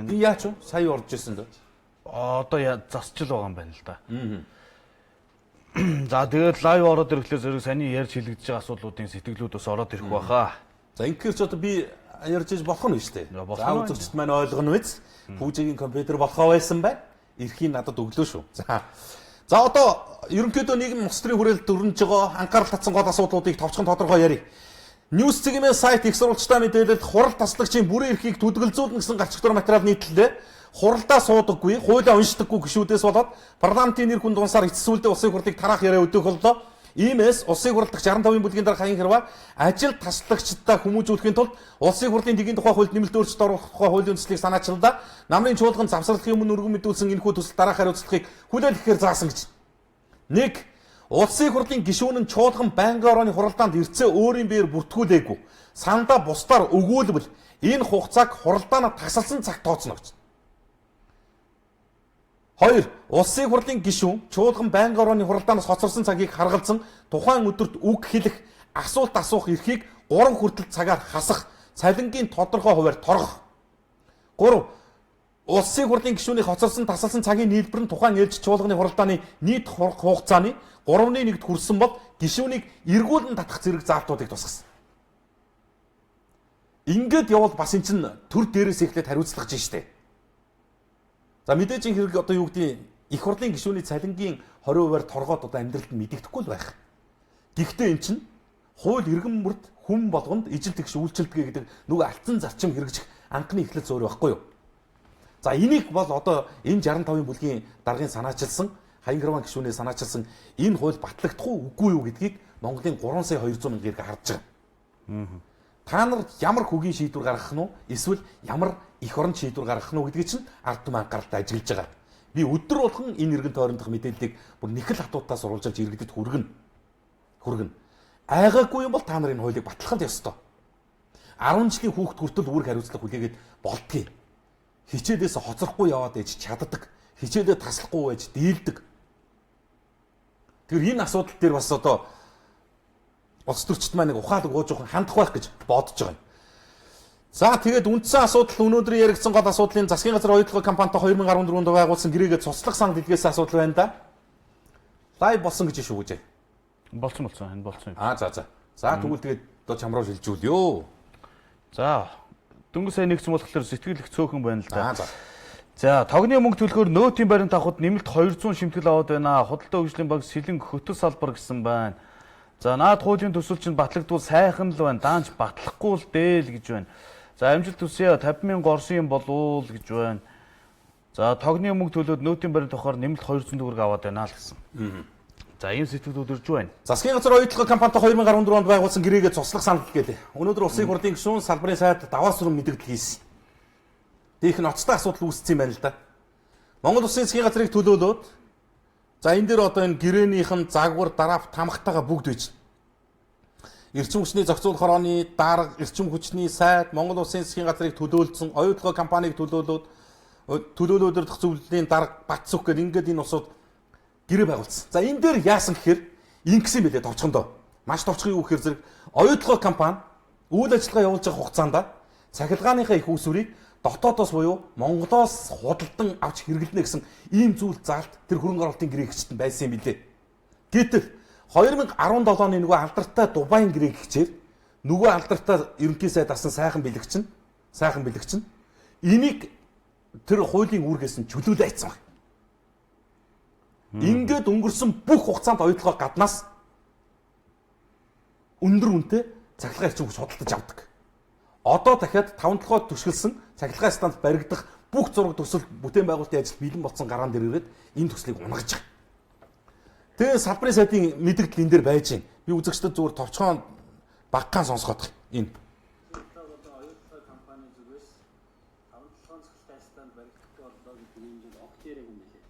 Би яач вэ? Сая орж ирсэн дээ. Одоо засч л байгаа юм байна л да. За тэгээд лайв ороод ирэхлээр зэрэг саний ярьж хэлэгдэж байгаа асуудлуудын сэтгэлүүд бас ороод ирэх байхаа. За ингээр ч одоо би ярьж болох нь шүү дээ. За үзэгчд маань ойлгоно биз? Пүүжигийн компьютер болохоо байсан бай. Эрхийн надад өглөө шүү. За одоо ерөнхийдөө нийгэм мострын хүрээлэлд өрнөж байгаа анхаарал татсан гол асуудлуудыг товчхон тодорхой ярив. Ньюс цэгийн сайт их сурвалжтай мэдээлэлд хурал таслагчийн бүрэн эрхийг төдөлзүүлнэ гэсэн гарчигдор материал нийтлэлээ хуралдаа суудаггүй, хуулиа уншдаггүй гишүүдээс болоод парламентын нэр хүнд унсаар эцсүүлдэ улсын хурлыг тараах яриа өдөөх боллоо. Иймээс улсын хурлдах 65-ын бүлгийн дараа хаян хэрвээ ажил таслагчдаа хүмүүжүүлэхийн тулд улсын хурлын дэгийн тухай хуульд нэмэлт өөрчлөлт оруулах тухай хуулийн төслийг санаачилдаа намрын чуулган замсралтын өмнө өргөн мэдүүлсэн энэхүү төсөл дараах хариуцлагыг хүлээлгэхээр заасан гэж. 1. Улсын хурлын гишүүн нь чуулган байнгын орооны хуралдаанд ирцээ өөрийн биеэр бүртгүүлээгүй. Сандаа бусдаар өгүүлбэл энэ хугацааг хуралдаанаа тасалсан цагт тооцно гэж. 2. Улсын хурлын гишүүн чуулган байнгын орооны хуралдаанаас хоцорсон цагийг харгалзан тухайн өдөрт үг хэлэх, асуулт асуух эрхийг 3 хүртэл цагаар хасах, цалингийн тодорхой хуваар торгох. 3. Улсын хурлын гишүүний хоцорсон тасалсан цагийн нийлбэр нь тухайн ээлж чуулганы хуралдааны нийт хугацааны 3/1-д хүрсэн бол гишүүнийг эргүүлэн татах зэрэг заалтуудыг тусгасан. Ингээд явбал бас эн чинь төр дээрээс эхлээд хариуцлага чинь штэ. За мэдээж энэ хэрэг одоо юу гэдэг их хурлын гишүүний цалингийн 20%-аар торгоод одоо амьдралд мэдэгдэхгүй л байх. Гэхдээ эн чинь хууль иргэн мөрд хүн болгонд ижил тэгш үйлчлэлтгэ гэдэг нөгөө алдсан зарчим хэрэгжих анхны эхлэл зөөр байхгүй юу? За энийг бол одоо энэ 65-ын бүлгийн даргын санаачилсан хаян гэрван гишүүнээ санаачилсан энэ хууль батлагдах уу үгүй юу гэдгийг Монголын 3 сая 200 мянган хэрэг харж байгаа. Та нар ямар хөгийн шийдвэр гаргах нь уу? Эсвэл ямар их орон шийдвэр гаргах нь уу гэдгийг чинь ард түмэн анхааралтай ажиглаж байгаа. Би өдөр болгон энэ иргэн тойрондох мэдээллийг бүр нэхэл хатуутаас оруулж иргэдэд хүргэнэ. Айгаагүй юм бол та нар энэ хуулийг батлах л ёстой. 10 жилийн хүүхд хүртэл үүрэг хариуцлага хүлээгээд болдгийг. Хичээлээс хоцрохгүй яваад ээж чаддаг. Хичээлээ таслахгүй байж дийлдэг. Тэгэхээр энэ асуудал дээр бас одоо улс төрчид маань нэг ухаалаг ууж жоохон хандах байх гэж бодож байгаа юм. За тэгээд үндсэн асуудал өнөөдөр яригдсан гол асуудлын засгийн газар оюутлогын компанитай 2014 онд байгуулсан гэрээгээ цуцлах сан дэлгээс асуудал байна да. Лайв болсон гэж шүү гэж. Болсон энэ болсон. За тэгвэл тэгээд одоо чамруу шилжүүлъё. За дөнгөж сайн нэгсэн болохоор сэтгэл их цөөхөн байна л да. За тогны мөнгө төлөхөөр нөөтийн баримт авахд нэмэлт 200 шимтгэл аваад байна. Худалдаа хөгжлийн банк сэлэн хөтөл салбар гэсэн байна. За наад хуулийн төсөл чинь батлагдвал сайхан л байна. Даанч батлахгүй л дээ л гэж байна. За амжилт төсөө 50,000 орсон юм болов гэж байна. За тогны мөнгө төлөөд нөөтийн баримт авахаар нэмэлт 200 төгрөг аваад байна л гэсэн. За ийм сэтгэлд өдөрж байна. Засгийн газар оюутлогын компанитай 2014 онд байгуулсан гэрээгээ цуцлах санал гэдэг. Өнөөдөр улсын хурлын гишүүн салбарын сайд даваас сүрэн мэдээлэл хийсэн. Их ноцтой асуудал үүссэн юм байна л да. Монгол Улсын засгийн газрыг төлөөлөөд за энэ дээр одоо энэ гэрээнийх нь загвар дараав тамхтайгаа бүгд байж. Эрчим хүчний зохицуулах хорооны дарга, эрчим хүчний сайд, Монгол Улсын засгийн газрыг төлөөлсөн, оюутлогын компанийг төлөөлөөд дах зөвлөлийн дарга Батцүх гэдэг ингээд энэ усууд гэрээ байгуулсан. За энэ дээр яасан гэхээр ингэсэн байлээ товчхондоо. Маш товчхон юу гэхээр зэрэг оюутлогын компани үйл ажиллагаа явуулж байгаа хугацаанд цахилгааныхаа их усүрийг дотоодоос буюу Монголоос худалдан авч хэрэглэнэ гэсэн ийм зүйл заалт тэр хөрөнгө оруулалтын гэрээгчтэнд байсан юм билээ. Гэтэл 2017 оны нөгөө алдартай Дубайн гэрээгчээр нөгөө алдартай ерөнхий сайд асан сайхан бэлэгчин энийг тэр хуулийн үүргээс нь чөлөөлөө айцсан байна. Ингээд өнгөрсөн бүх хугацаанд оюутлогоо гаднаас өндөр үнэтэй цахилгаан эрчим хүч худалдаж авдаг. Одоо дахиад 5-7 төсгөлсөн цахилгаан станц баригдах бүх зураг төсөл бүтээн байгуулалтын ажил бэлэн болсон гараан дээр ирээд энэ төслийг унгаж байгаа. Тэгээ салбарын сайдын мэдээлэл энэ дээр байж гин. Би үзэгчдэд зүгээр товчхон багахан сонсгоод энэ. Оюутлогын компани зүгээс 5-7 цахилгаан станц баригдах боллоо гэдэг юм жил огт яриаг юм билээ.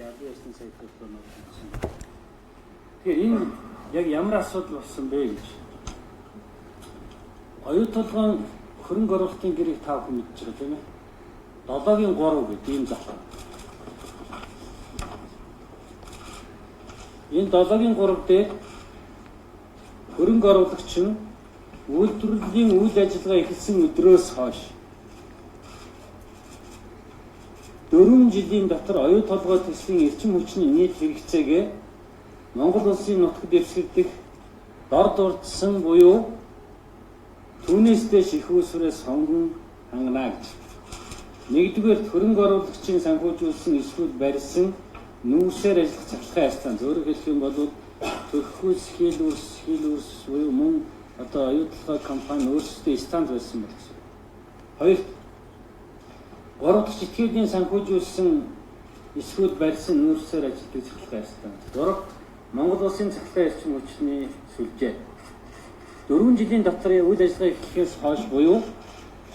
Яагаад ясны сайд төлөв нөтсөн. Тэгэхээр энэ яг ямар асуудал болсон бэ гэж. Оюутлогын хөрөнгө оруулалтын гэрээг та бүхэн мэдж байгаа тийм ээ. 7-гийн 3 гэдэг ийм зах. Энэ 7-гийн 3 дээр хөрөнгө оруулагч нь үйлдвэрлэлийн үйл ажиллагаа эхэлсэн өдрөөс хойш 4 жилийн дотор оюу толгой төслийн эрчим хүчний нийт хэрэгцээгээ Монгол улсын нутаг дэвсгэрдэх дор дурдсан буюу түүнээс дэш их усрээс сонгон хангана гэж. Нэгдүгээр хөрөнгө оруулагчийн санхүүжүүлсэн эсвэл барьсан нүүрсээр ажиллах цахилгаан ястан зөвөөр хэлэх юм бол төрхөөс хил үрс буюу мөн одоо оюутлогоо компани өөрсдөө станд байсан болсон. Хоёрт гурав дахь итгэлийн санхүүжүүлсэн эсвэл барьсан нүүрсээр ажилладаг цахилгаан ястан. Гурав Монгол улсын цахилгаан эрчим хүчний сүлжээ. 4 жилийн дотор үйл ажиллагаа эхлэхээс хойш буюу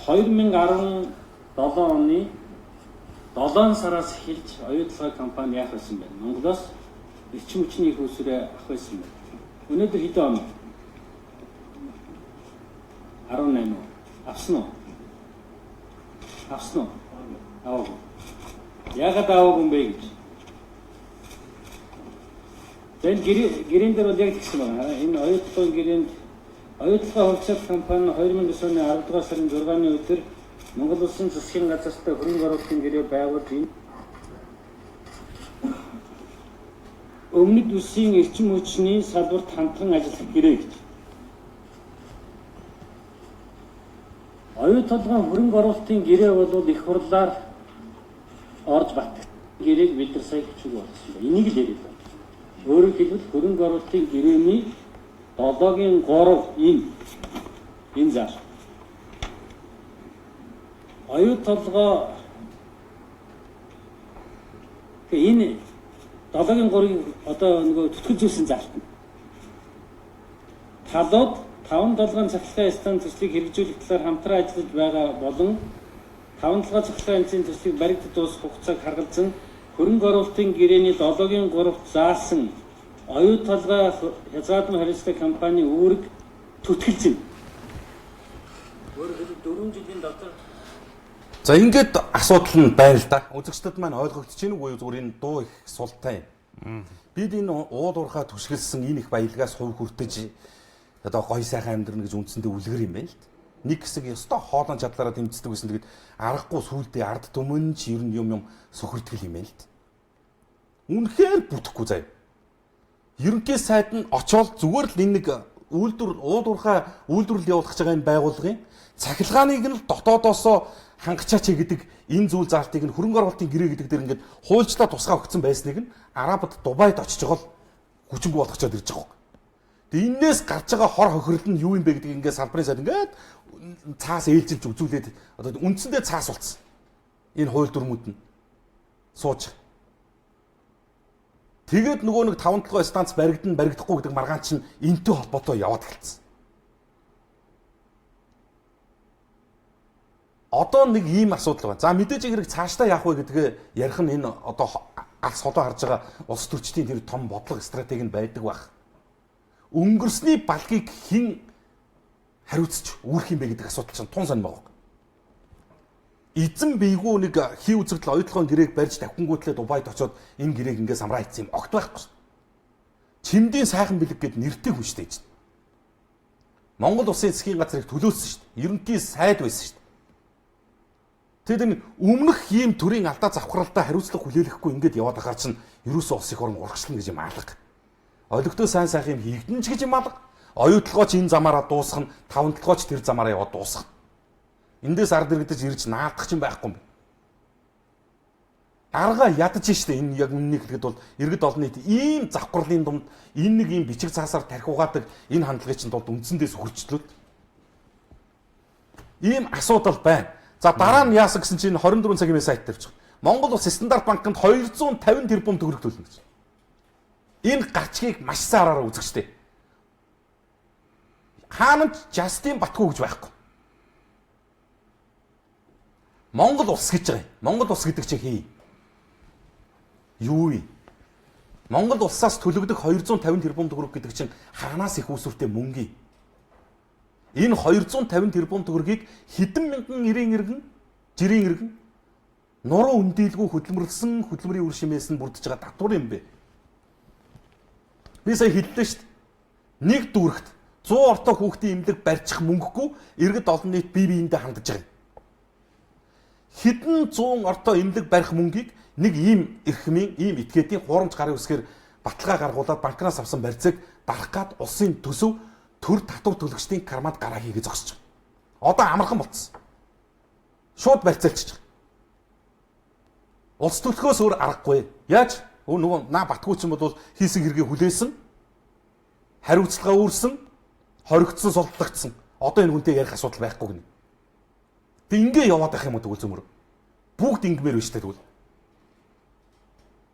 2017 оны 7 сараас эхэлж оюутлогоо компани яах байсан бэ? Монголоос эрчим хүчний их усрээ авах байсан бэ? Өнөөдөр хэдэн он? 18 уу? Авсан уу? Авсан уу? Аваагүй. Яагаад аваагүй юм бэ гэж? Тэн гэрэн дээр бол яг тэгсэн байна. Энэ оюутлогын гэрээнд оюутлогын хувьцаат компани 2009 оны 10 дугаар сарын 6-ны өдөр Монгол улсын засгийн газартай хөрөнгө оруулалтын гэрээ байгуулж энэ өмнөд улсын эрчим хүчний салбарт хамтран ажиллах гэрээ гэж. Оюу толгойн хөрөнгө оруулалтын гэрээ бол их хурлаар орж бат. Гэрээг бид нар сая хүчиг болсон байна. Энийг л яриад байна. Өөрөөр хэлбэл хөрөнгө оруулалтын гэрээний 7-гийн 3 энэ зар. Оюу толгой энэ 7-гийн 3-ыг одоо нөгөө төтгөл зүйлсэн заалтна. Талууд 5-7 цахилгаан ястан төслийг хэрэгжүүлэх талаар хамтран ажиллаж байгаа болон 5-7 цахилгаан эзэн төслийг баригдаж дуусах хугацааг харгалзан хөрөнгө оруулалтын гэрээний 7-гийн 3-т заасан оюу толгой хязгаарлалт хариуцлага компани үүрэг түтгэлж байна. Өөрөөр хэлбэл 4 жилийн дотор За ингээд асуудал нь байна л да. Үзэгчдэд маань ойлгогдож байна уу зүгээр энэ дуу их султай юм. Бид энэ уул уурхай түшгэлсэн энэ их баялгаас хувь хүртэж одоо гой сайхан амьдрна гэж үндсэндээ үлгэр юм байна л да. Нэг хэсэг ёстой хоолон чадлаараа тэмцдэг гэсэн тэгэд аргагүй сүулдэ ард түмэн ч ер нь юм сөхөрдгөл юм байна л да. Үнэхээр бүтэхгүй заяа. Ерөнхий сайд нь очоод зүгээр л энэ нэг уул уурхай үйлдвэрлэл явуулах гэж байгаа энэ байгууллагын цахилгааныг нь дотоодоосоо хангачаач гэдэг энэ зүйл заалтыг нь хөрөнгө оруулалтын гэрээ гэдэг дээр ингээд хуульчлаа тусгай өгсөн байсныг нь Арабад Дубайд очиж байгаа л хүчингү болгочоод ирж байгаа. Тэгээ энээс гарч байгаа хор хохирол нь юу юм бэ гэдэг ингээд салбарын сайд ингээд цаас ээлжилж үзүүлээд одоо үндсэндээ цаас болцсон. Энэ хууль дүрмүүд нь сууж. Тэгээд нөгөө нэг 5-7 станц баригдахгүй гэдэг маргаан чинь энтэй холбоотой яваад гэлцсэн. Одоо нэг ийм асуудал байна. За мэдээж хэрэг цаашдаа яах вэ гэдгээ ярих нь энэ одоо алс холоо харж байгаа улс төрчдийн тэр том бодлого стратеги нь байдаг байх. Өнгөрсний балгийг хэн хариуцж үүрх юм бэ гэдэг асуудал чинь тун сонь байгаа. Эзэн бийгүү нэг хий үзэгдэл оюутлогын гэрээг барьж давхингуутлаа Дубайд очоод энэ гэрээг ингээ самраа хийсэн юм огт байхгүй. Чимдийн сайхан бэлэг гэд нэртэй хүн штэ гэж. Монгол улсын засгийн газрыг төлөөсөн штэ. Ерөнхий сайд байсан штэ. Тэгэд энэ өмнөх ийм төрлийн алдаа завхралтай хариуцлага хүлээлгэхгүй ингээд яваад ахаар чинь ерөөсөө улс их орн урагшлна гэж юм алга. Олигтой сайн сайхан юм хийгдэн ч гэж юм алга. Оюутлогооч энэ замаараа дуусгах нь 5-7 тэр замаараа яваад дуусгах. Эндээс ард иргэдэж ирж наадах юм байхгүй юм. Арга ядаж штэ энэ яг үннийг хэлэхэд бол иргэд олон нийт ийм завхралын дунд энэ нэг ийм бичиг цаасаар тархиугаадаг энэ хандлагын чинь тулд үндсэндээс хөрчлөөд ийм асуудал байна. За дараа нь яасан гэсэн чинь 24 цагийн сайт тавьчих. Монгол улс стандарт банкнд 250 тэрбум төгрөг төлнө гэж. Энэ гарчгийг маш сайн араараа үзэгчтэй. Хаанч Жастин Батгүй гэж байхгүй. Монгол улс гэж байгаа юм. Монгол улс гэдэг чинь хий. Юу вэ? Монгол улсаас төлөгдөх 250 тэрбум төгрөг гэдэг чинь хаанаас их усүртэй мөнгө. Энэ 250 тэрбум төгрөгийг хэдэн мянган жирийн иргэн нуруу үндийлгүй хөдөлмөрлсөн хөдөлмөрийн үр шимээс нь бүрдэж байгаа татвар юм бэ. Би сая хэллээ шүү дээ. Нэг дүүрэгт 100 ортой хүүхдийн эмнэлэг барьчих мөнгөгүй иргэд олон нийт бие биендээ хандаж байгаа. хэдэн 100 ортоо имлэг барих мөнгийг нэг ийм эрхмийн, ийм этгээдийн хуурамч гарын үсгээр баталгаа гаргуулад банкнаас авсан барьцааг дарах гад улсын төсөв төр татвар төлөгчдийн карманд гараа хийгээ зогсож байгаа. Одоо амархан болцсон. Шууд барьцаалчих. Улс төлөхөөс өөр аргагүй. Яаж? Нөгөө наа батгүйч юм бол хийсэн хэрэгээ хүлээсэн. Хариуцлага үүрсэн, хоригдсон, солдогдсон. Одоо энэ хүнтэй ярих асуудал байхгүй гинэ. Тэг ингээ яваад байх юм уу тэгвэл зөмөр. Бүгд ингэмээр биш тэгвэл.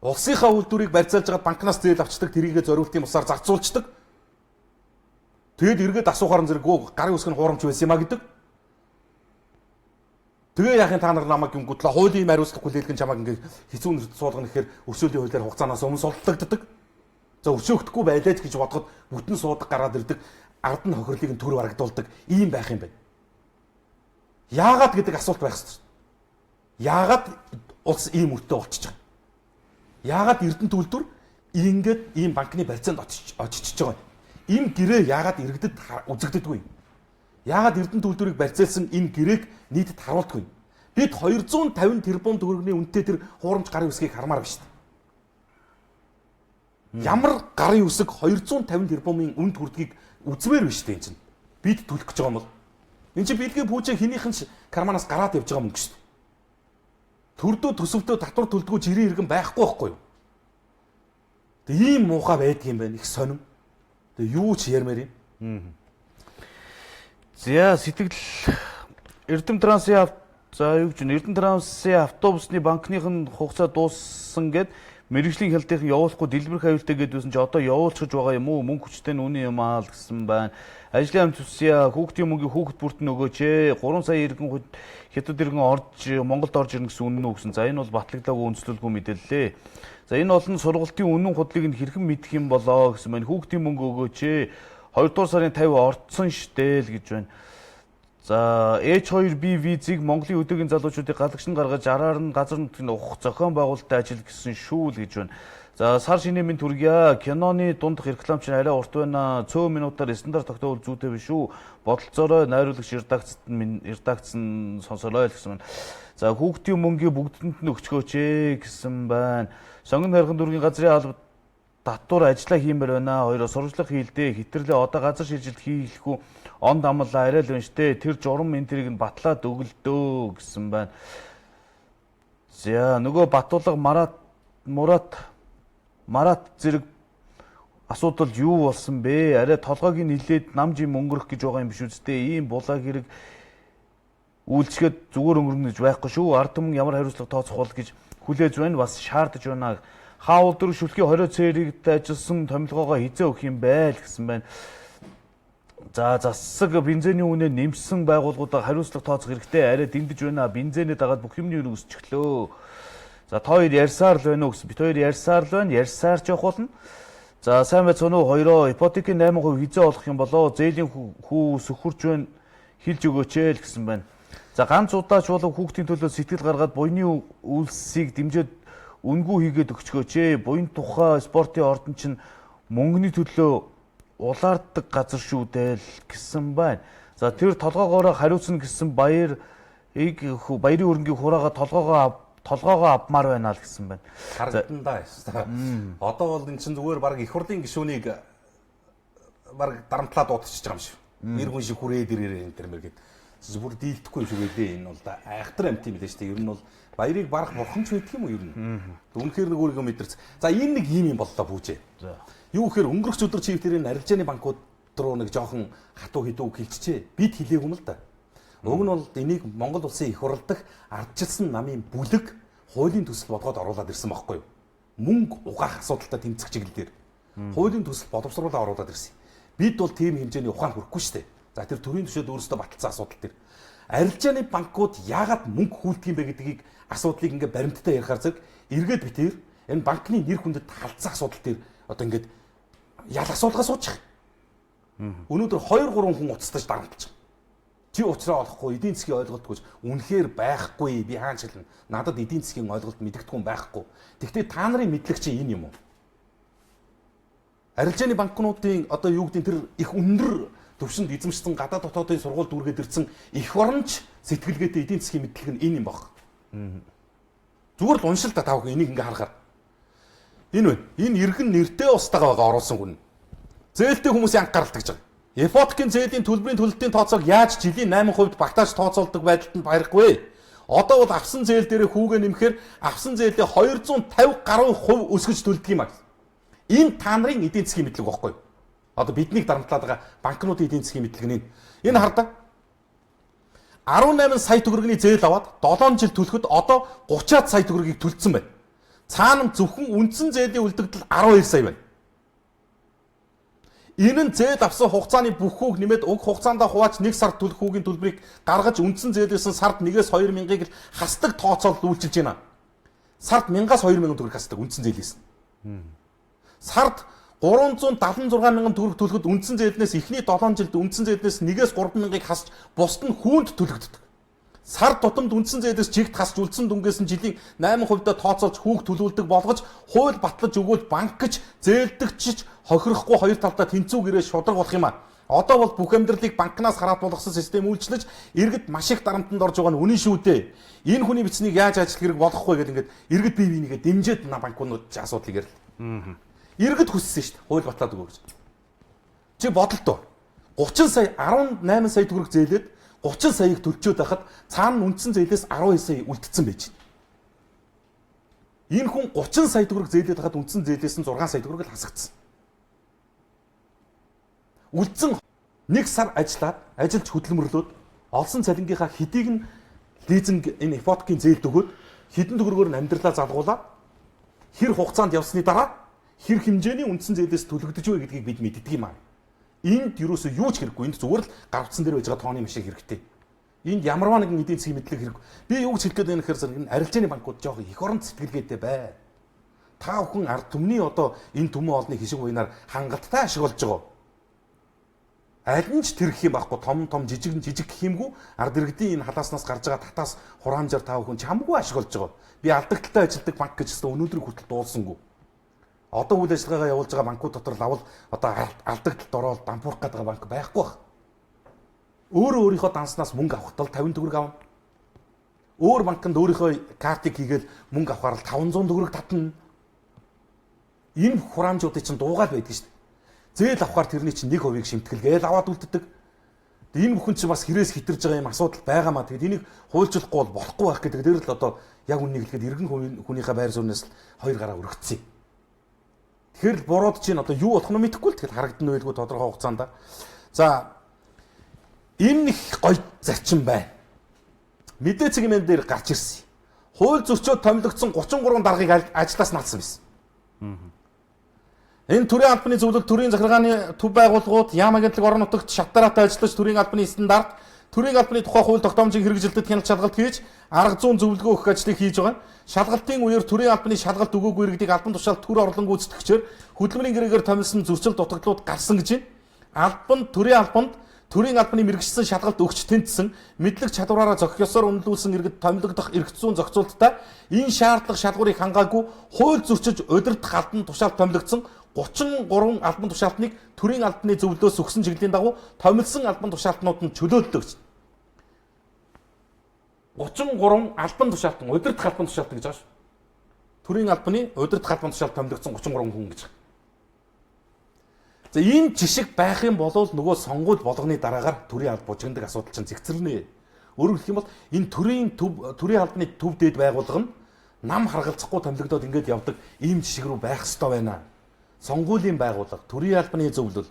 Улсынхаа үйлдвэрийг барьцаалж байгаа банкнаас зээл авчдаг, тэрийгэ зориултын усаар зарцуулцдаг. Тэгэд эргээд асуухаар зэрэг гарын үсэг нь хуурамч байсан юм а гэдэг. Тэгээ яахын та нар намайг юм гутлаа хуулийн хариуцлага хүлээлгэн чамайг ингээ хэцүү нэрт суулгана гэхээр өрсөлийн хуулиар хугацаанаас өмнө солдогддог. За өршөөгдөхгүй байлаа гэж бодоход бүтэн суудаг гараад ирдэг, ард нь хохирлыг нь төр барагдуулдаг ийм байх юм байна. Яагаад гэдэг асуулт байх ёстой. Яагаад улс ийм үртэй болчихж байгаа? Яагаад Эрдэнэт үйлдвэр ингээд ийм банкны барьцаанд очиж байгаа юм? Ийм гэрээ яагаад иргэдэд үзэгддэггүй? Яагаад Эрдэнэт үйлдвэрийг барьцаалсан энэ гэрээг нийтэд харуулдаггүй? Бид 250 тэрбум төгрөгийн үнэтэй тэр хуурамч гарын үсгийг хармаар байна шүү дээ. Ямар гарын үсэг 250 тэрбумын үнд хүрдгийг үзвээр биш дээ энэ чинь. Бид төлөх гэж байгаа юм бол. Энэ чинь бидгээ пүүжээ хинийхэн карманаас гараад явж байгаа мөнгө шүү дээ. Төрдөө төсөвтөө татвар төлдгөө жирийн иргэн байхгүй байхгүй юу? Тэг ийм муухай байдгийм байна. Их сонирм. Тэг юу ч ярмаар юм. За сэтгэл Эрдэм трансын Эрдэм трансын автобусны банкныхын хугацаа дууссан гэд мэрэгжлийн хялтын явуулахгүй дэлбэрэх аюултай гэдсэн чи одоо явуулчихж байгаа юм уу? Мөнгө хүчтэй нь үнэн юм аа л гэсэн байна. Ажлын амт тусья хүүхдийн мөнгийг хүүхэд бүрт нь өгөөч ээ. 3 сая иргэн хятад иргэн Монголд орж ирнэ гэсэн үнэн үү гэсэн. За энэ бол батлагдлаагүй үндэслэлгүй мэдээллээ. За энэ олон сургалтын үнэн худлыг нь хэрхэн мэдэх юм болоо гэсэн байна. Хүүхдийн мөнгө өгөөч ээ. 2 дугаар сарын 50 орцсон штэ л гэж байна. За H2B визийг Монголын өдөөгийн залуучуудыг галагч нь гаргаж араар нь газар нутгийн ухах зохион байгуулалтад ажил гэсэн шүү л гэж байна. За сар шинэ минь түргийа киноны дундх рекламч нь арай урт байна. Цөөн минутаар стандарт тогтоовол зүйтэй биш үү? Бодолцоороо найруулагч редакц нь сонсороо л гэсэн байна. За хүүхдийн мөнгийг бүгдэнд нь өгчгөөч ээ гэсэн байна. Сонгон хайрхан дүүргийн газрын албад татвар ажиллаа хиймээр байна. Хоёроо сурчлага хийлдээ. Хитэрлээ одоо газар шилжилт хийхгүй онд амлаа арай л байна штэ. Тэр журам энтрийг нь батлаад өглдөө гэсэн байна. За нөгөө Батулга Марат зэрэг асуудал юу болсон бэ? Арай толгойг нь нилээд нам жим өнгөрөх гэж байгаа юм биш үсттэй. Ийм булаа хэрэг үйлчлэхэд зүгээр өнгөрнө гэж байхгүй шүү. Ард түмэн ямар хариуцлага тооцох бол гэж хүлээж байна. Бас шаардж байна. Хаул дөр шүлхий 20 цэрэгт ажилласан томилгоогоо хизээ өгөх юм байл гэсэн байна. За засаг бензиний үнэ нэмсэн байгууллагуудаа хариуцлага тооцох хэрэгтэй. Арай дэмдэж байна. Бензинээ дагаад бүх юмны үнэ өсчихлөө. За та хоёр ярьсаар л байна уу гэсэн. Бид хоёр ярьсаар л байна. Ярьсаар ч явах болно. За сайн байцгаана уу? Хоёроо ипотекийн 8% хизээ олох юм болоо. Зээлийн хүү сөхөрж байна. Хилж өгөөч ээ л гэсэн байна. За ганц удаач болов хүүхдийн төлөө сэтгэл гаргаад буйны үйлсийг дэмжиж үнгүй хийгээд өгчгөөч ээ. Буян тухай спортын ордон чинь мөнгөний төлөө улаардаг газар шүү дээ л гэсэн байна. За тэр толгоогоороо хариуцна гэсэн баярын өрнгийн хураага толгоогоо авмаар байна л гэсэн байна. Харагдана да. Одоо бол эн чинь зүгээр баг их хурлын гишүүнийг баг дарамтлаад дуудчихж байгаа юм шиг. Нэр хүн шиг хүрээд ирээрээ энэ төр мэр гээд зүгээр дийлдэхгүй юм шиг байлээ. Энэ бол да айхтар амт юм билээ шүү дээ. Ер нь бол баярыг барах бурхан ч байдаг юм уу ер нь. Үнэхээр нэг өөрийгөө мэдэрч. За энэ нэг юм боллоо бүжээ. Юу гэхээр өнгөрөх өдөр чи тэрийн арилжааны банкуд руу нэг жоохон хатуу хідүү хилчжээ. Бид хэлээгүй юм л да. Уг нь бол энийг Монгол улсын их хурл дахь ардчилсан намын бүлэг хуулийн төсөл бодгоод оруулаад ирсэн байхгүй юу? Мөнгө угаах асуудалтай тэмцэх чиглэлээр хуулийн төсөл боловсруулаад оруулаад ирсэн. Бид бол тийм хэмжээний ухаан хүрхгүй шүү дээ. За тэр төрийн түвшинд өөрөөсөө баталсан асуудал төр. Арилжааны банкуд яагаад мөнгө хүлдэх юм бэ гэдгийг асуудлыг ингээ баримттай ярихаар зэрэг эргээд битээр энэ банкны нэр хүндэд халдсан асуудал төр одоо ингээд ял асуулгаа суучих. Өнөөдөр 2-3 хүн уцтаж дарамтлаж. Чи уучраа олохгүй эдийн засгийн ойлголтгүйж үнэхээр байхгүй би хаан шилэн надад эдийн засгийн ойлголт мэдэгдэхгүй юм байхгүй. Тэгвэл та нарын мэдлэг чи энэ юм уу? Арилжааны банкнуудын одоо юу гэдэг тэр их өндөр төвшөнд эзэмшсэн гадаад дотоодын сургууль дүүргээд ирсэн их оронч сэтгэлгээтэй эдийн засгийн мэдлэг нь энэ юм баг. Зүгээр л уншил та тавх энийг ингээ харахаар. Энэ вэ? Энэ иргэн нэртэй устгаа байгаа оруулсан хүн. Зээлтэй хүмүүсийн анхааралтай гэж байгаа. Эфотикийн зээлийн төлбөрийн төлөлтийн тооцоог яаж жилийн 8% багтааж тооцоолдог байдалд нь барихгүй. Одоо бол авсан зээл дээр хүүгээ нэмэхээр авсан зээлээ 250 гаруй хувь өсгөж төлдөг юм аа. Энэ та нарын эдийн засгийн мэдлэг багхгүй. Одоо биднийг дарамтлаад байгаа банкнуудын эдийн засгийн мэдлэг нь энэ хардаа 18 сая төгрөгийн зээл аваад 7 жил төлөхөд одоо 30 сая төгрөгийг төлцсөн байна. Цаана зөвхөн үндсэн зээлийн үлдэгдэл 12 сая байна. Энэ нь зээл авсан хугацааны бүх хүүг нэмээд уг хугацаанд хувааж 1 сард төлөх хүүгийн төлбөрийг гаргаж үндсэн зээлээс сард 1-ээс 2,000-ыг л хасдаг тооцоолол үйлчилж байна. Сард 1000-аас 2,000 төгрөг хасдаг үндсэн зээлээс. Сард 376,000 төгрөг төлөхөд үндсэн зээлнээс эхний 7 жилд үндсэн зээлнээс 1-ээс 3,000-ыг хасч бусд нь хүүнд төлөгддөг. Сар тутамд үндсэн зээлээс чигт хасч үлдсэн дүнгээс нь жилийн 8%-д тооцоолж хүүг төлөвлөдөг болгож хууль батлаж өгвөл банк гэж зээлдэгчж хохирохгүй хоёр талдаа тэнцүү гэрээ шудраг болох юм а. Одоо бол бүх амьдралыг банкнаас хараат болгосон систем үйлчлэж иргэд маш их дарамтанд орж байгаа нь үнэн шүү дээ. Энэ хүний бичнийг яаж ажиллах хэрэг болохгүй гэдэг ингээд иргэд бие бинийгээ дэмжиж банкнууд асуудлыг ярил. Иргэд хүссэн шүү дээ. Хууль батлаад өгөө гэж. Чи бодолтой. 30 сая 18 сая төгрөг зээлээд 30 саяыг төлчөөд байхад цаана үндсэн зээлээс 12 сая үлдсэн байж байна. Энэ хүн 30 сая төгрөг зээлээд байхад үндсэн зээлээс нь 6 сая төгрөг л хасагдсан. Үлдсэн 1 сар ажиллаад, ажилч хөдөлмөрлөөд олсон цалингийнхаа хэдийг нь лизинг энэ ипотекийн зээлд өгөөд хэдэн төгрөгөөр нь амьдралаа залгуулаад хэр хугацаанд явсны дараа хэр хэмжээний үндсэн зээлээс төлөгдөж вэ гэдгийг бид мэддэг юм аа. Энд юусоо юу ч хэрэггүй. Энд зүгээр л гарвцсан дээр байж байгаа тооны машин хэрэгтэй. Энд ямарваа нэгэн эдийн засгийн мэдлэг хэрэг. Би юу гэж хэлэх гээд байна гэхээр зэрэг арилжааны банкуд жоох их орон сэтгэлгээтэй бай. Та бүхэн ард түмний одоо энэ төмөн олны хишиг буйнаар хангалттай ашиглаж байгаа. Аль нь ч тэрх юм байхгүй. Том жижиг гэх юмгүй ард иргэдийн энэ халааснаас гарч байгаа татаас хураамжаар та бүхэн чамгүй ашиглаж байгаа. Би алдагдaltaй ажилдаг банк гэж хэвээр өнөөдрийг хүртэл дуулсангүй. Одоо үйл ажиллагаагаа явуулж байгаа банкуд дотор лавл одоо алдагдлалд ороод дампуурах гэдэг банк байхгүй баг. Өөрийнхөө данснаас мөнгө авахд л 50 төгрөг авна. Өөр банкнд өөрийнхөө картыг хийгээл мөнгө авахаар л 500 төгрөг татна. Энэ хураамжуудыг чинь дуугаад байдаг шүү дээ. Зээл авахаар тэрний чинь 1% шимтгэлгээл аваад үлддэг. Энэ бүхэн чинь бас хэрээс хитэрж байгаа юм асуудал байгаамаа. Тэгэд энийг хуульчлахгүй бол болохгүй байх гэдэг дээр л одоо яг үннийг хэлэхэд иргэн хүнийхээ байр сууриас хоёр гараа өргөцсөн. Тэгэхээр л бурууд чинь одоо юу болох нь мэдэхгүй л тэгэл харагдана байлгүй тодорхой хугацаанд. За энэ их гоё зарчим байна. Мэдээ цэгмэн дээр гарч ирсэн. Хууль зөрчөөд томилогдсон 33 даргыг ажлаас наалсан байсан. Энэ төрийн албаны зөвлөлт төрийн захиргааны төв байгууллагууд яам агентлаг орон нутагт шатараатай ажиллаж төрийн албаны стандарт төрийн албаны тухай хууль тогтоомжийг хэрэгжилтэд хяналт шалгалт хийж арга зүйн зөвлөгөө өгөх ажлыг хийж байгаа. Шалгалтын үеэр төрийн албаны шалгалт өгөөгүй иргэдийг албан тушаалд төр орлон гүйцэтгэгчээр хөдөлмөрийн гэрээгээр томилсон зөрчил дутагдлууд гарсан гэж байна. Төрийн албаны мэрэгчсэн шалгалт өгч тэнцсэн мэдлэг чадвараараа зохих ёсоор үнэлүүлсэн иргэд томилогдох эрх зүйн зохицуулалттай энэ шаардлага шалгуурыг хангаагүй хууль зөрчиж удирдах албан тушаалд томилогдсон 33 албан тушаалтныг төрийн албаны зөвлөлөөс өгсөн чиглэлийн дагуу томилсон албан тушаалтнууд нь чөлөөлдөг гэж. 33 албан тушаалт нь удирдах албан тушаалт гэж байгаа шүү. Төрийн албаны удирдах албан тушаалт томилогдсон 33 хүн гэж. За ийм жишг байх юм бол нөгөө сонгуул болгоны дараагаар төрийн алба бужигнадаг асуудал чинь зэгцэрнэ. Өөрөөр хэлэх юм бол энэ төрийн албаны төв дээд байгууллага нь нам харгалзахгүй томилогдоод ингэж явдаг ийм жишг рүү байх ёстой байна. Сонгуулийн байгууллага, төрийн албаны зөвлөл,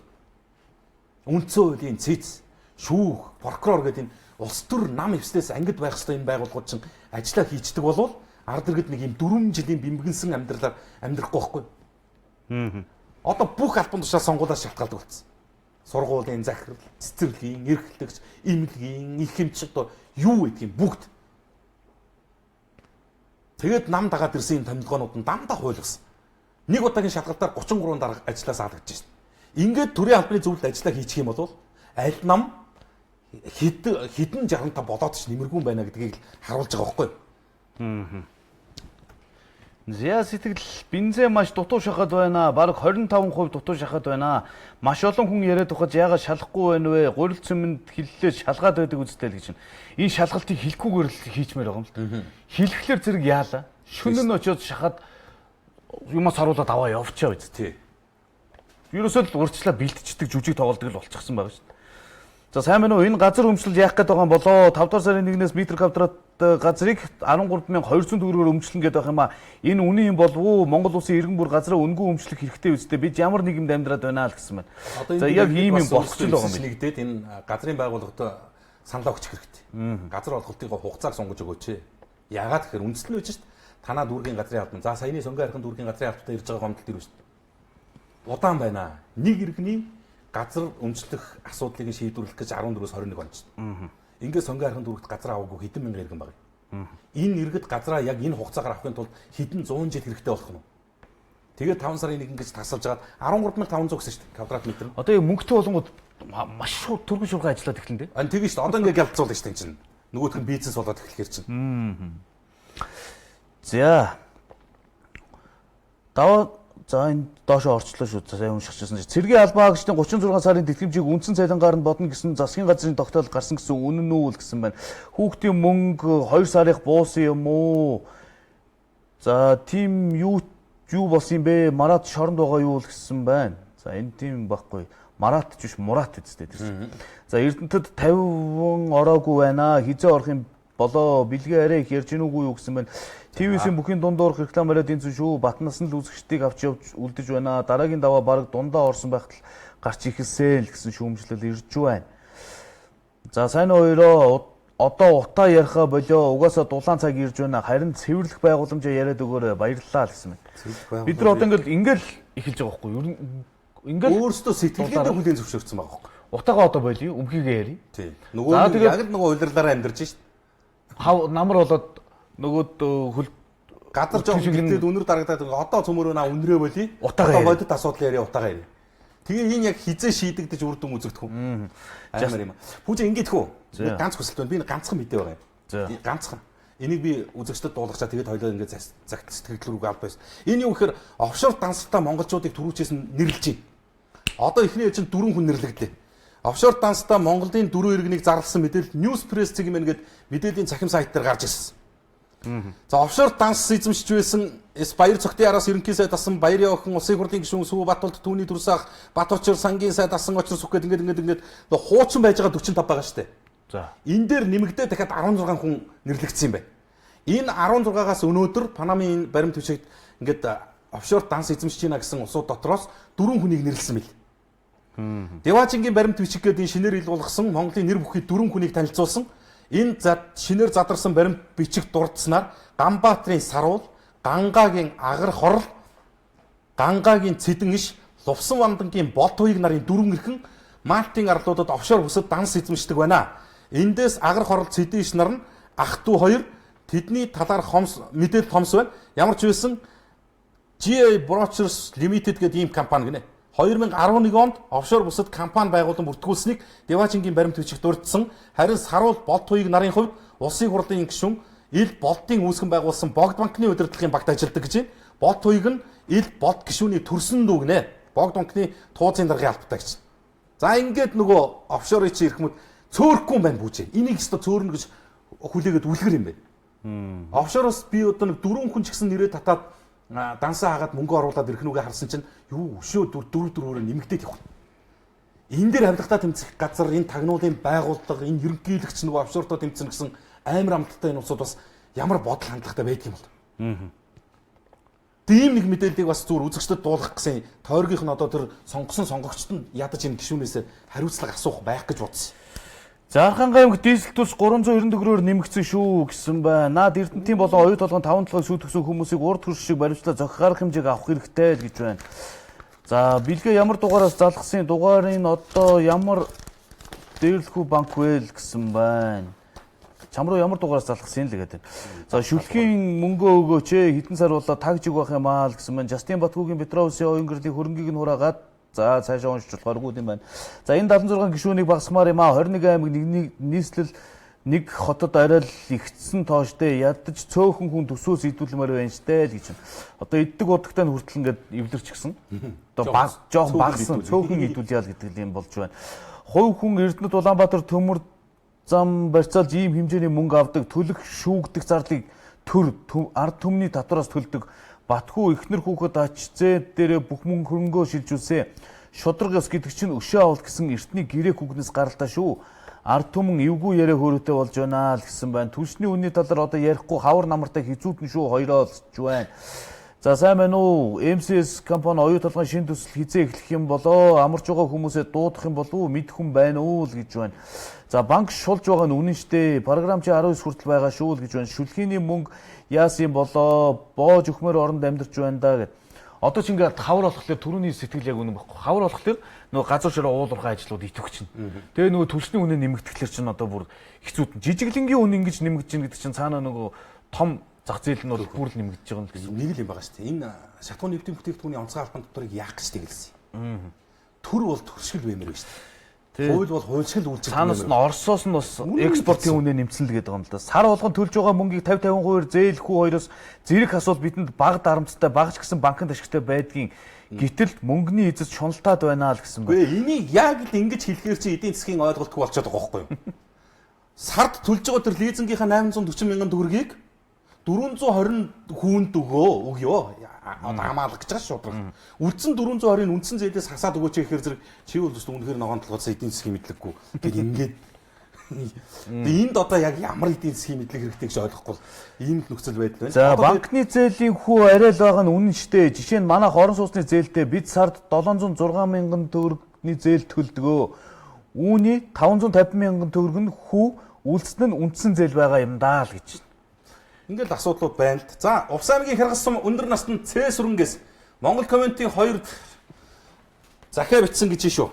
үндсэн хуулийн цэц, шүүх, прокурор гэдэг энэ улс төр нам эвслээс ангид байх ёстой энэ байгууллагууд чинь ажиллаа хийцдэг болвол ард иргэд нэг юм 4 жилийн бэмбэгэнсэн амьдралаар амьдрахгүй байхгүй. Одоо бүх албан тушаал сонгуулиас шалтгаалдаг болсон. Сургуулийн захирал, цэцэрлэгийн, эрхлэгч, эмнэлгийн, их хэмжээ одоо юу гэдгийг бүгд. Тэгээд нам дагаад ирсэн энэ томилгоонууд нь дандаа хуйлгасан. Нэг удаагийн шалгалтаар 33 дарга ажиллаас алдагдаж байна. Ингээд төрийн албаны зөвлөлд ажиллаа хийчих юм бол аль нам хэдэн 65 болоод ч нэмэргүй байна гэдгийг харуулж байгаа байхгүй юу? За сэтгэл бензин маш дутуу шахаад байна. Бараг 25% дутуу шахаад байна. Маш олон хүн яриад тухайд яагаад шалахгүй байна вэ? Гурил цэмэнд хиллээ шалгаад байдаг үстэй л гэж байна. Энэ шалгалтыг хэлэхгүйгээр л хийчмээр байгаа юм л. Хэлэхлээр зэрэг яалаа. Шөнө нь очиод шахаад юмас харуулаад аваа явчаа биз тий. Ерөөсөө л урьдчилаа бэлтждэг жүжиг тоглолдог л болчихсон байгаа шүү дээ. За сайн байна уу? Энэ газар өмчлөл яах гээд байгаа юм болоо? 5 дугаар сарын 1-ээс метр квадрат газрыг 13,200 төгрөгөөр өмчлөн гээд байгаа юм а. Энэ үнэн юм болов уу? Монгол улсын иргэн бүр газраа үнгүй өмчлөх хэрэгтэй үстэй. Бид ямар нийгэмд амьдраад байна л гэсэн байна. За яг ийм юм болох ч л байгаа юм байна. Нэгдээд энэ газрын байгууллагад санал өгчих хэрэгтэй. Газар олголтын хугацааг сунгаж өгөөч. Яагаад гэхээр үндэслэл байж шít. Танаа дүүргийн газрын албан. За саяны сонгоо хархан дүүргийн газрын албантай ирж байгаа гомдол ирвэ шít. Удаан байна. Нэг иргэний газар өмчлөх асуудлыг шийдвэрлэх гэж 14-өөс 21 он чинь. Ингээд сонгоо хархан дүүрэгт газар аваагүй хэдэн мянган иргэн баг. Энэ иргэд газраа яг энэ хугацаагаар авахын тулд хэдэн 100 жил хэрэгтэй болох нь. Тэгээд 5 сарын 1 гэж тасалж жагаад 13,500 гэсэн шүү дээ квадрат метр. Одоо яг мөнгөтэй болонгууд маш шууд төргөн шуурган ажиллаад эхлэн дээ. Тэгээ шүү дээ. Одоо ингээд гялцуулдаг шүү дээ чинь. Нөгөөх нь бизнес болоод эхлэхээр чинь. За. За энэ доошо орчлоо шүү. Сайн уншчихсан чинь цэргийн албан хаагчдын 36 сарын тэтгэмжийг үндсэн цалингаар нь бодно гэсэн засгийн газрын тогтоол гарсан гэсэн үнэн үү л гэсэн байна. Хүүхдийн мөнгө 2 сарынх буусан юм уу? За тийм юу болсон юм бэ? Марат шоронд байгаа юу л гэсэн байна. За энэ тийм байхгүй. Марат ч биш Мурат үстэй тийм. За Эрдэнэтэд 50 ороогүй байна. Хизээ орох юм болоо бэлгээ арай их ярьж гинүүгүй юу гэсэн байна. ТV-ийн бүхийн дундуур реклам яриад энэ шүү. Батнаас нь л үзэгчдийг авч явж үлдэж байна. Дараагийн даваа бараг дундаа орсон байхад л гарч ихэлсэй л гэсэн шүүмжлэл ирж байна. За сайн хоёроо одоо утаа яриха болоо. Угаасаа дулаан цаг ирж байна. Харин цэвэрлэх байгууламжаа яриад өгөөрэй. Баярлалаа гэсэн байна. Бид нар одоо ингээл эхэлж байгаа байхгүй юу? Ингээл өөрсдөө сэтгэлгээдээ хүлээн зөвшөөрсөн байгаа байхгүй. Утаагаа одоо болио. Өмхийгээ яри. Тийм. Нөгөө яг л нөгөө удирлаараа амьдарч шít. Намар болоод нөгөөд хөл гадар жоох гэдэг үнэр дарагдаад одоо цөмөрөө наа үнрээ болий. Одоо бодит асуудал яриа утаагаа яриа. Тэгээ энэ яг хизээ шийдэгдэж үр дүн үзэгдэх үү? Амар юм. Пүүж ингэж хөө. Ганц хүсэлт байна. Би ганцхан мэдээ байгаа юм. Ганцхан. Энийг би үзэгчдэд дуулгачаа тэгээд хоёлоо ингээд загт сэтгэл рүү аль байсан. Энэ юу гэхээр офшор данстай монголчуудыг түрүүчээс нь нэрлэж байна. Одоо эхний чинь 4 хүн нэрлэгдээ. Офшор данстай Монголын 4 иргэнийг зарласан мэдээлэл News Press цэг юм гээд мэдээллийн цахим сайт дээр гарч ирсэн. За офшор данс эзэмшиж байсан баяр цогтын араас ерөнхий сайд асан баярын охин улсын хурлын гишүүн Сүү Батболд түүний төрсөх Батболчор сангийн сайд асан очир сүх гэдэг ингээд хуучин байж байгаа 45 байгаа шүү дээ. За. Энэ дээр нэмэгдээ дахиад 16 хүн нэрлэгдсэн юм байна. Энэ 16-аас өнөөдөр Панамын баримт бичигт ингээд офшор данс эзэмшиж байна гэсэн улсууд дотроос 4 хүнийг нэрлсэн бил. Деважингийн баримт бичиг гэдэг энэ шинээр ил болгосон Монголын нэр бүхий 4 хүнийг танилцуулсан. Энэ шинээр задарсан баримт бичиг дурдсанаар Ганбаатрын саруул, Гангагийн агар хорл, Гангагийн цэдэн иш, Лувсан вандангийн бод туйг нарын 4 эрхэн Малтын арлуудад офшор бүсэд данс эзэмшдэг байна. Эндээс агар хорл цэдэн иш нар нь ах トゥ 2 тэдний талаар мэдээлэл томс байна. Ямар ч байсан GA Brochures Limited гэдэг ийм компани гинэ. 2011 онд офшор бусад компани байгуулан бүртгүүлсэнийг Деважингийн баримт бичиг дурдсан. Харин саруул бод туйг нарын хувьд улсын хурлын гишүүн ил болдын үүсгэн байгуулсан Богд банкны удирдлагын багт ажилладаг гэж байна. Бод туйг нь ил бод гишүүний төрсөн дүү гинэ. Богд банкны тууцын даргын албатай гэж. За ингээд нөгөө офшорын чи ирэх мэд цөөрөхгүй юм байна бүжээ. Энийг өстө цөөрнө гэж хүлээгээд үлгэр юм байна. Офшороос би одоо нэг 4 хүн ч гэсэн нэрээ татаад дансаа хагаад мөнгө оруулаад ирэх нүгэ харсан чинь юу өшөө 4-4-өөр нэмэгдээд явах. Энэ дээр хамтдаа тэмцэх газар, энэ тагнуулын байгууллага, энэ ерөнхийлөгч нөгөө офшортоо тэмцэн гэсэн амар амттай энэ улсууд бас ямар бодол хандлагатай байдаг юм бол. Тийм нэг мэдээллийг бас зүгээр үзэгчдэд дуулгах гэсэн тойргийнх нь одоо тэр сонгосон сонгогчд нь ядаж энэ гишүүнээс хариуцлага асуух байх гэж бодсон. Зархангаа аймаг дизель тус 394-оор нэмэгдсэн шүү гэсэн байна. Наад Эрдэнэтийн болон оюу толгойн 5 толгойг сүйтгэсэн хүмүүсийг урд хөрш шиг баримтлаа зохих арга хэмжээг авах хэрэгтэй л гэж байна. За бэлгээ ямар дугаараас залгасан дугаарыг одоо ямар дээрлэхүү банк вэ гэсэн байна. Чам руу ямар дугаараас залгасан л гэдэг. За шүлхийн мөнгөө өгөөч хэдэн сар болоо тагж өгөх юм аа л гэсэн байна. Жастин Батгуугийн Петроусын оюун гэрлийн хөрөнгийг нь хураагаад за цаашаа уншиж болохгүй юм байна. За энэ 76 гишүүнийг багасгамаар юм аа 21 аймаг нийслэл нэг хотод арай л ихсэн тооштой ядаж цөөхөн хүн төсөөс идүүлмээр байна штэ л гэж. Одоо иддэг удагтай нь хүртэл ингээд эвлэрчихсэн. Одоо жоохон багсан цөөхөн идүүлъя л гэдэг юм болж байна. Хувь хүн Эрдэнэт Улаанбаатар төмөр зам барьцаалж ийм хэмжээний мөнгө авдаг, төлөх шүүгдэх зарлыг ард түмний татвараас төлдөг. Батхүү эхнэр хүүхэд ач зээ дээрээ бүх мөнгө хөрөнгөө шилжүүлсэ. Шудраг ёс гэдэг чинь өшөө авалт гэсэн эртний гэрээ хүүгнээс гаралтай шүү. Ард түмэн эвгүй яриа хөөрөтэй болж байна л гэсэн байна. Түлшний үнний талаар одоо ярихгүй хавар намартай хизүүдэн шүү хоёроо олж байна. За сайн байна уу? MCS компани оюу толгойн шин төсөл хизээ эхлэх юм болоо? Амарч байгаа хүмүүсээ дуудах юм болов уу? Мэдэх хүн байна уу л гэж байна. За банк шулж байгаа нь үнэн штэ. Програм чи 19 хүртэл байгаа шүү л гэж байна. Шүлхийний мөнгө яасан юм болоо? Боож өгмөр оронд амьдарч байна да гэд. Одоо ч ингээд хавар болохлээр түрүүний сэтгэл яг үнэн баггүй. Хавар болохлээр нөгөө газар ширээ уулуурхай ажлууд идэвх чинь. Тэгээ нөгөө төлсний үнэ нэмэгдэхлээр чинь одоо бүр хэцүү. Жижиглэнгийн үнэ ингэж нэмэгдэж чинь гэдэг чинь цаана нөгөө том зах зээл нь бол бүр л нэмэгдэж байгаа юм гэсэн. Нэг л юм байгаа шүү дээ. Энэ шатхууны нэвтийн бүтээгдэхүүний онцгой албан татварыг яах гэж тэгэлсэн. Төр бол төршгөл баймаар байна шүү дээ. Хууль бол хуульчил үйлчлэл. Цаанаас нь Оросоос нь бас экспортын үнэ нэмсэн л гэдэг юм л да. Сар болгон төлж байгаа мөнгийг 50-50%-аар зээлэхгүй хоёроос зэрэг асуул бидэнд бага дарамттай багч гэсэн банкнд ашигтай байдгийн гэтэл мөнгөний эзэс шуналтаад байна л гэсэн байна. Үгүй энийг яг л ингэж хэлэхээр чи эдийн засгийн ойлголтгүй болчиход байгаа байхгүй юу? Сард төлж байгаа тэр лизингийнхаа 840 мянган төгрөгийг 420 хүүнд өгөө. Хамаалах гэж байгаа шууд. Үлдсэн 420-ын үндсэн зээлээс хасаад өгөөч гэхээр зэрэг чи бол үнэхээр ногоон толгоцоо эдийн засгийн мэдлэггүй гэд ингээд энд одоо яг ямар эдийн засгийн мэдлэг хэрэгтэй гэж ойлгохгүй ийм л нөхцөл байдал байна. За банкны зээлийн хүү арай л байгаа нь үнэн штэ. Жишээ нь манайх орон сууцны зээлтэй бид сард 706 мянган төгрөгийн зээл төлдгөө. Үүний 550 мянган төгрөг нь хүү үлдсэн нь үндсэн зээл байгаа юм даа л гэж. Ингээл асуудлууд байна л. За, Увс аймгийн Хяргассан өндөр насны Ц сүрэнгээс Монгол Комментийн 2 захиа бичсэн гэж шүү.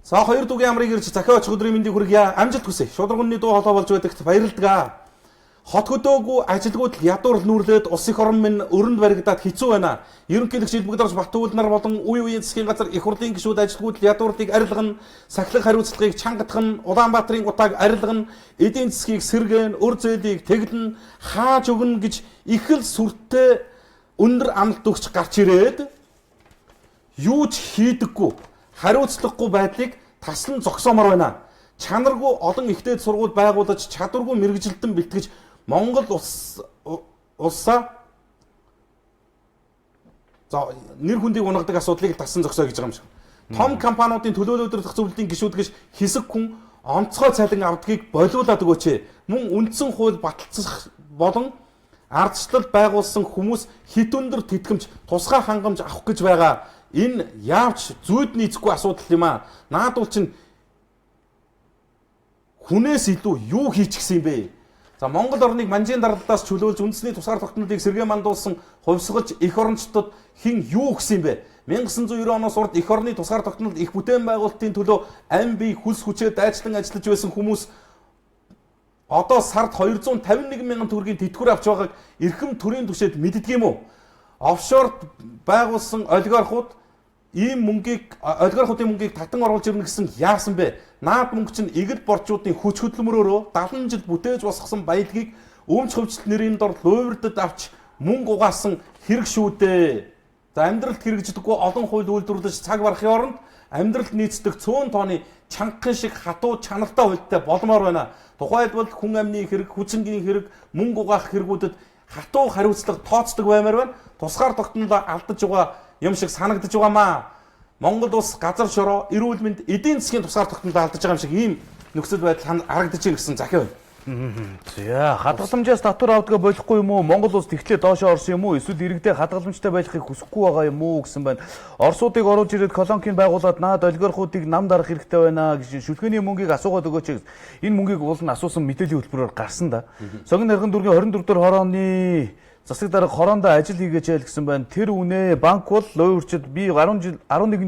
За, 2 дугийн амрыг ирж захиа очих өдрийн мэндийг хүргье. Амжилт хүсье. Шударганы дуу хоолой болж байдагт баярлалаа. Хот хөдөөгүй ажилгүйд ядуур нүүрлээд улс их орон минь өрөнд баригдаад хэцүү байна. Ерөнхийлөгч Илбэгдорж Батүул нар болон үе үеийн засгийн газар их хурлын гишүүд ажилгүйд ядуурлыг арилгана, сахилах хариуцлагыг чангадах, Улаанбаатарын утааг арилгана, эдийн засгийг сэргээн, өр зээлийг тэглэн, хааж өгнө гэж их л сүртэй өндөр амлалт өгч гарч ирээд юу ч хийдэггүй, хариуцлагагүй байдлыг таслан зогсоомор байна. Чанаргүй олон ихтэй сургууль байгуулаж чадваргүй мэрэгжилтэн бэлтгэж Монгол улсаа за нэр хүндийг унагадаг асуудлыг тасан зогсоо гэж байгаа юм шиг. Том компаниудын төлөөлөлт өдөртөх зөвлөлийн гишүүд гэж хэсэг хүн онцгой цалин авдгийг болиулаад өгөөч. Мөн үндсэн хууль баталцах болон ардчлал байгуулсан хүмүүс хит өндөр тэтгэмж, тусгай хангамж авах гэж байгаа. Энэ яавч зүйд нийцэхгүй асуудал юм аа. Наадуул чинь хүнээс илүү юу хийчихсэн юм бэ? За Монгол орныг манжийн даралдаас чөлөөлж үндэсний тусгаар тогтнолыг сэргээ мандуулсан хувьсгалж их орончдод хэн юу гэсэн юм бэ? 1990 оноос урд их орны тусгаар тогтнолд их бүтээн байгуулалтын төлөө ам бие хөлс хүчээр дайчлан ажиллаж байсан хүмүүс одоо сард 251 мянган төгрөгийн тэтгэвэр авч байгааг эрхэм төрийн түвшинд мэддэг юм уу? Офшорд байгуулсан олигархууд ийм олигархуудын мөнгийг татан оруулж ирнэ гэсэн яасан бэ? Наад мөнгө чинь эгэл борчуудын хүч хөдөлмөрөөрөө 70 жил бүтээж босгосон баялагийг өмч хөвчлөлт нэрийн дор луйвардад авч мөнгө угаасан хэрэг шүү дээ. За амьдралд хэрэгждэггүй олон хууль үйлдвэрлэж цаг барахын оронд амьдралд нийцдэг цөөн тооны чангахан шиг хатуу чанартай хуультай болмоор байна. Тухайлбал хүн амны хэрэг, хүчингийн хэрэг, мөнгө угаах хэрэгүүдэд хатуу хариуцлага тооцдог баймаар байна. Тусгаар тогтнолоо алдаж байгаа юм шиг санагдаж байгаамаа. Монгол улс газар шороо, эрүүл мэнд, эдийн засгийн тусгаар тогтнолоо алдаж байгаа юм шиг ийм нөхцөл байдал харагдаж байна гэсэн захиа байна. За хадгаламжаас татвар авдгаа болохгүй юм уу? Монгол улс тэгтлээ доошоо орсон юм уу? Эсвэл иргэдээ хадгаламжтай байхыг хүсэхгүй байгаа юм уу гэсэн байна. Оросуудыг оруулж ирээд колонкийг байгуулад наад олигархуудыг нам дарах хэрэгтэй байна гэж шүлхээний мөнгийг асуугаад өгөөч. Энэ мөнгийг уул нь асуусан мэдээллийн хөтөлбөрөөр гарсан да. Согин нарган дүүргийн 24 дугаар хорооны засаг дарга хороондоо ажил хийгээч ял гэсэн байна. Тэр үнэ банк бол луйварчид би 11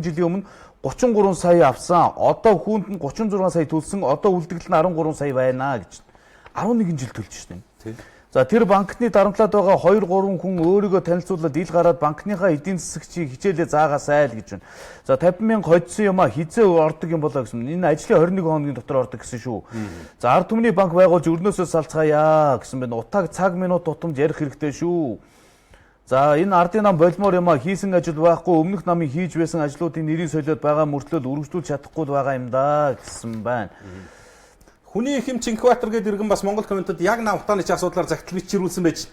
жилийн өмнө 33 сая авсан. Одоо хүүнд нь 36 сая төлсөн. Одоо үлдэгдэл нь 13 сая байна гэж. 11 жил төлж шин. За тэр банкны дарамтлаад байгаа 2 3 хүн өөрийгөө танилцуулаад ил гараад банкныхаа эдийн засагчийг хичээлээ заагаасай л гэж байна. За 50,000 хоцсон юм а хизээ ордог юм болоо гэсэн. Энэ ажлын 21 хоногийн дотор ордог гэсэн шүү. За ард түмний банк байгуулж өрнөөсөө салцгаая гэсэн байна. Утааг цаг минут тутамж ярих хэрэгтэй шүү. За энэ ардын нам болмоор юм а хийсэн ажил байхгүй өмнөх намын хийж байсан ажлуудын нэрийг солиод байгаа мөртлөө үргэлжлүүлж чадахгүй байгаа юм да гэсэн байна. Хүний их эмч инкубатор гэдэг иргэн бас Монгол комментэд яг наа утааны ч асуудлаар загтал бичирүүлсэн байж.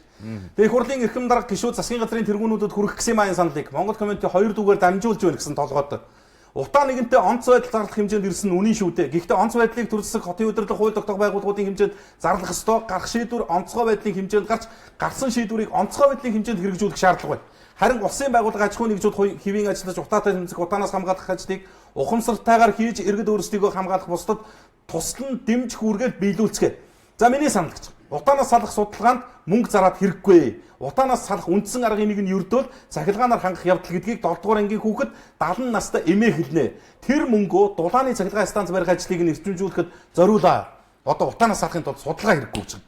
Тэгээ их хурлын эрхэм дарга гишүүд засгийн газрын тэргүүнүүдэд хүрэх гэсэн маань саналыг Монгол комментийн 2 дугаар дамжуулж байна гэсэн толгойд. Утаа нэгэнтээ онц байдал зарлах хэмжээнд ирсэн үнэн шүү дээ. Гэхдээ онц байдлыг төрөлсөх хотын удирдлага хууль тогтоох байгууллагуудын хэмжээнд зарлах ёстой. Гарах шийдвэр онцгой байдлын хэмжээнд гарч гарсан шийдвэрийг онцгой байдлын хэмжээнд хэрэгжүүлэх шаардлага байна. Харин улсын байгууллага аж ахуйн нэгжүүд хэвийн ажиллаж утаатай тэмцэх утаанаас хамгаалах ажлыг ухамсартайгаар хийж иргэд өөрсдийгөө хамгаалах бусдад туслан дэмжих үүргээд биелүүлцгээе. За миний санал гэж. Утаанаас салах судалгаанд мөнгө зараад хэрэггүй. Утаанаас салах үндсэн аргын нэг нь ердөөл цахилгаанаар хангах явдал гэдгийг 7 дугаар ангийн хүүхэд 70 настай эмээ хэлнэ. Тэр мөнгөө дулааны цахилгаан станц барих ажлыг нь эрчимжүүлэхэд зориулаа. Одоо утаанаас салахын тулд судалгаа хэрэггүй гэж байна.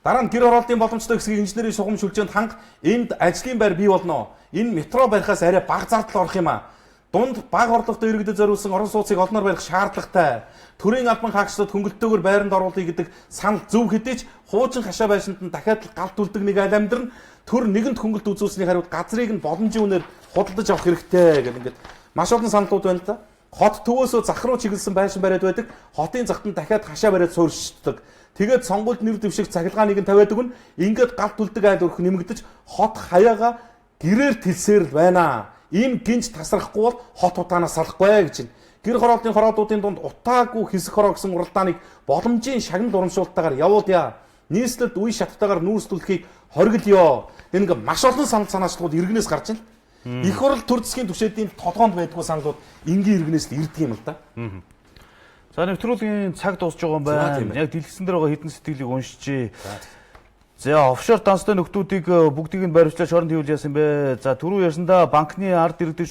Дараа нь гэр хороолтын боломжтой хэсгийг инженерийн шугам шүлжээнд ханга энд ажлын байр бий болно. Энэ метро барихаас арай бага зардал орох юм а. Дунд бага орлоготой иргэдэд зориулсан орон сууцыг олноор барих шаардлагатай. Төрийн албан хаагчдад хөнгөлөлтөөр байранд оруулъя гэдэг санал зөв хэдий ч хуучин хашаа байшинд нь дахиад галт үлдэг нэг аль амьдрал төр нэгэнт хөнгөлт үзүүлсний хариуд газрыг нь боломжийн үнээр худалдаж авах хэрэгтэй гэх ингээд маш олон саналууд байна л да. Хот төвөөсөө зах руу чиглэсэн байшин бариад байдаг. Хотын захтан дахиад хашаа бариад суурьшдаг. Тэгээд сонгуульд нэр дэвших цахилгааныг нь тавиадаг нь ингээд галт үлдэг айл өрх нэмэгдэж хот хаяага гэрээр тэлсээр л байна. Ийм гинж тасрахгүй бол хот утаанаас салахгүй гэж байна. Гэр хороолтын хороодуудын дунд утаагүй хэсэг хороо гэсэн уралдааныг боломжийн шагнал урамшуултаагаар явуулъя. Нийслэлд үе шаттайгаар нүүрстүүлэхийг хоригдъё. Энэ ингээ маш олон санал санаачлууд иргэнээс гарч байна. Их хурл төр засгийн түвшээдийн толгоонд байдгүй саналууд энгийн иргэнээс л ирдэг юм л да. За нэвтрүүлгийн цаг дуусж байгаа юм байна. Яг дэлгэсэн дээр байгаа хідэн сэтгэлийг уншижээ. За офшор данстай нөхдүүдийг бүгдийг нь баримтлаж шоронд хийвэл яасан бэ? За түрүү ярьсандаа банкны ард иргэдэг